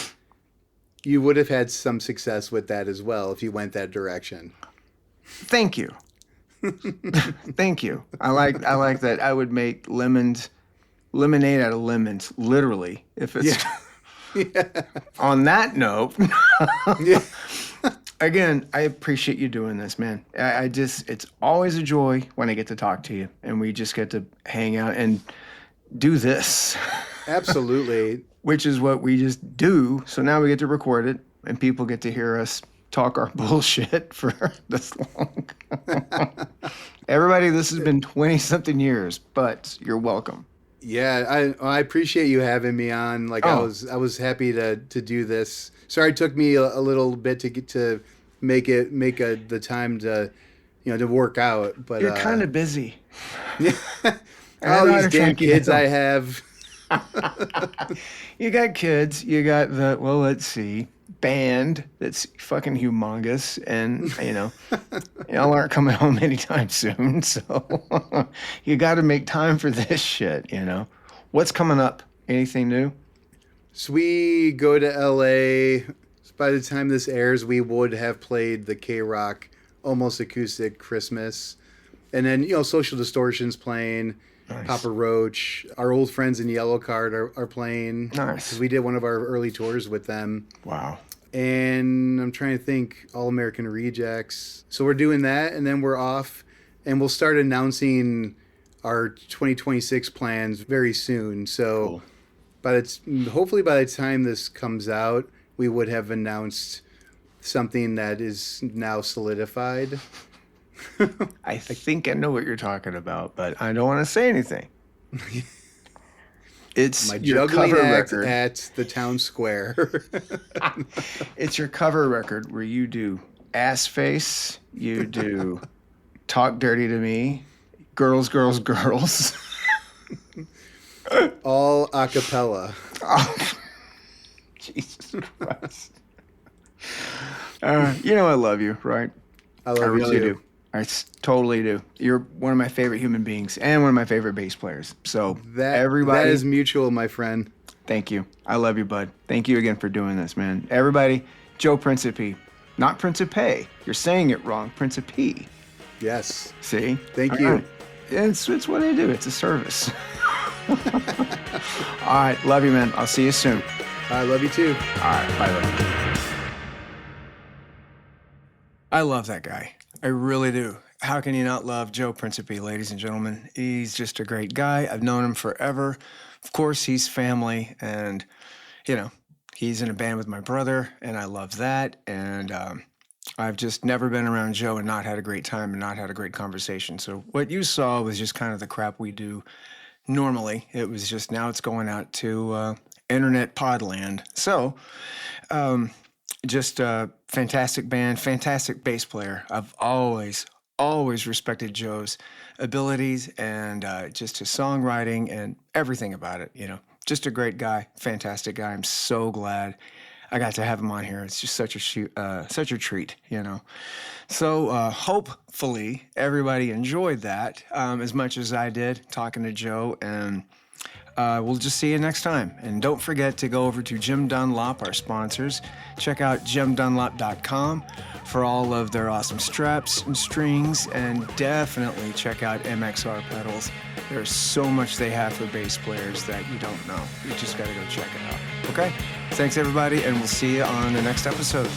you would have had some success with that as well if you went that direction. Thank you. Thank you. I like that. I would make lemonade out of lemons, literally. If it's On that note, Yeah. again, I appreciate you doing this, man. It's always a joy when I get to talk to you and we just get to hang out and do this. Absolutely. Which is what we just do. So now we get to record it and people get to hear us talk our bullshit for this long. Everybody, this has been 20-something years, but you're welcome. Yeah, I appreciate you having me on. Like I was happy to do this. Sorry it took me a little bit to get to make the time to to work out, but you're kind of busy. All these damn kids I have. You got kids, you got let's see, band that's fucking humongous, and y'all aren't coming home anytime soon, so you got to make time for this shit. What's coming up? Anything new? So we go to LA. By the time this airs, we would have played the K-Rock Almost Acoustic Christmas, and then Social Distortion's playing. Nice. Papa Roach, our old friends in Yellow Card are playing. Nice. Because we did one of our early tours with them. Wow. And I'm trying to think, All American Rejects. So we're doing that, and then we're off, and we'll start announcing our 2026 plans very soon. So, cool. Hopefully by the time this comes out, we would have announced something that is now solidified. I think I know what you're talking about, but I don't want to say anything. It's my your juggling cover act record at the town square. It's your cover record where you do ass face, you do talk dirty to me, girls, girls, girls. All a cappella. Oh, Jesus Christ. I love you, right? I love really you too. Do. I totally do. You're one of my favorite human beings and one of my favorite bass players. So that is mutual, my friend. Thank you. I love you, bud. Thank you again for doing this, man. Everybody, Joe Principe, not Principe. You're saying it wrong. Principe. Yes. See? Thank you. Right. It's what I do. It's a service. All right. Love you, man. I'll see you soon. I love you too. All right. Bye. I love that guy. I really do. How can you not love Joe Principe, ladies and gentlemen? He's just a great guy. I've known him forever. Of course, he's family, and, he's in a band with my brother, and I love that. And I've just never been around Joe and not had a great time and not had a great conversation. So what you saw was just kind of the crap we do normally. It was just now it's going out to internet podland. So, just a fantastic band, fantastic bass player. I've always respected Joe's abilities and just his songwriting and everything about it. Just a great guy, fantastic guy. I'm so glad I got to have him on here. It's just such a treat. So hopefully everybody enjoyed that as much as I did talking to Joe, and we'll just see you next time. And don't forget to go over to Jim Dunlop, our sponsors. Check out jimdunlop.com for all of their awesome straps and strings, and definitely check out MXR pedals. There's so much they have for bass players that you don't know. You just got to go check it out. Okay? Thanks, everybody, and we'll see you on the next episode.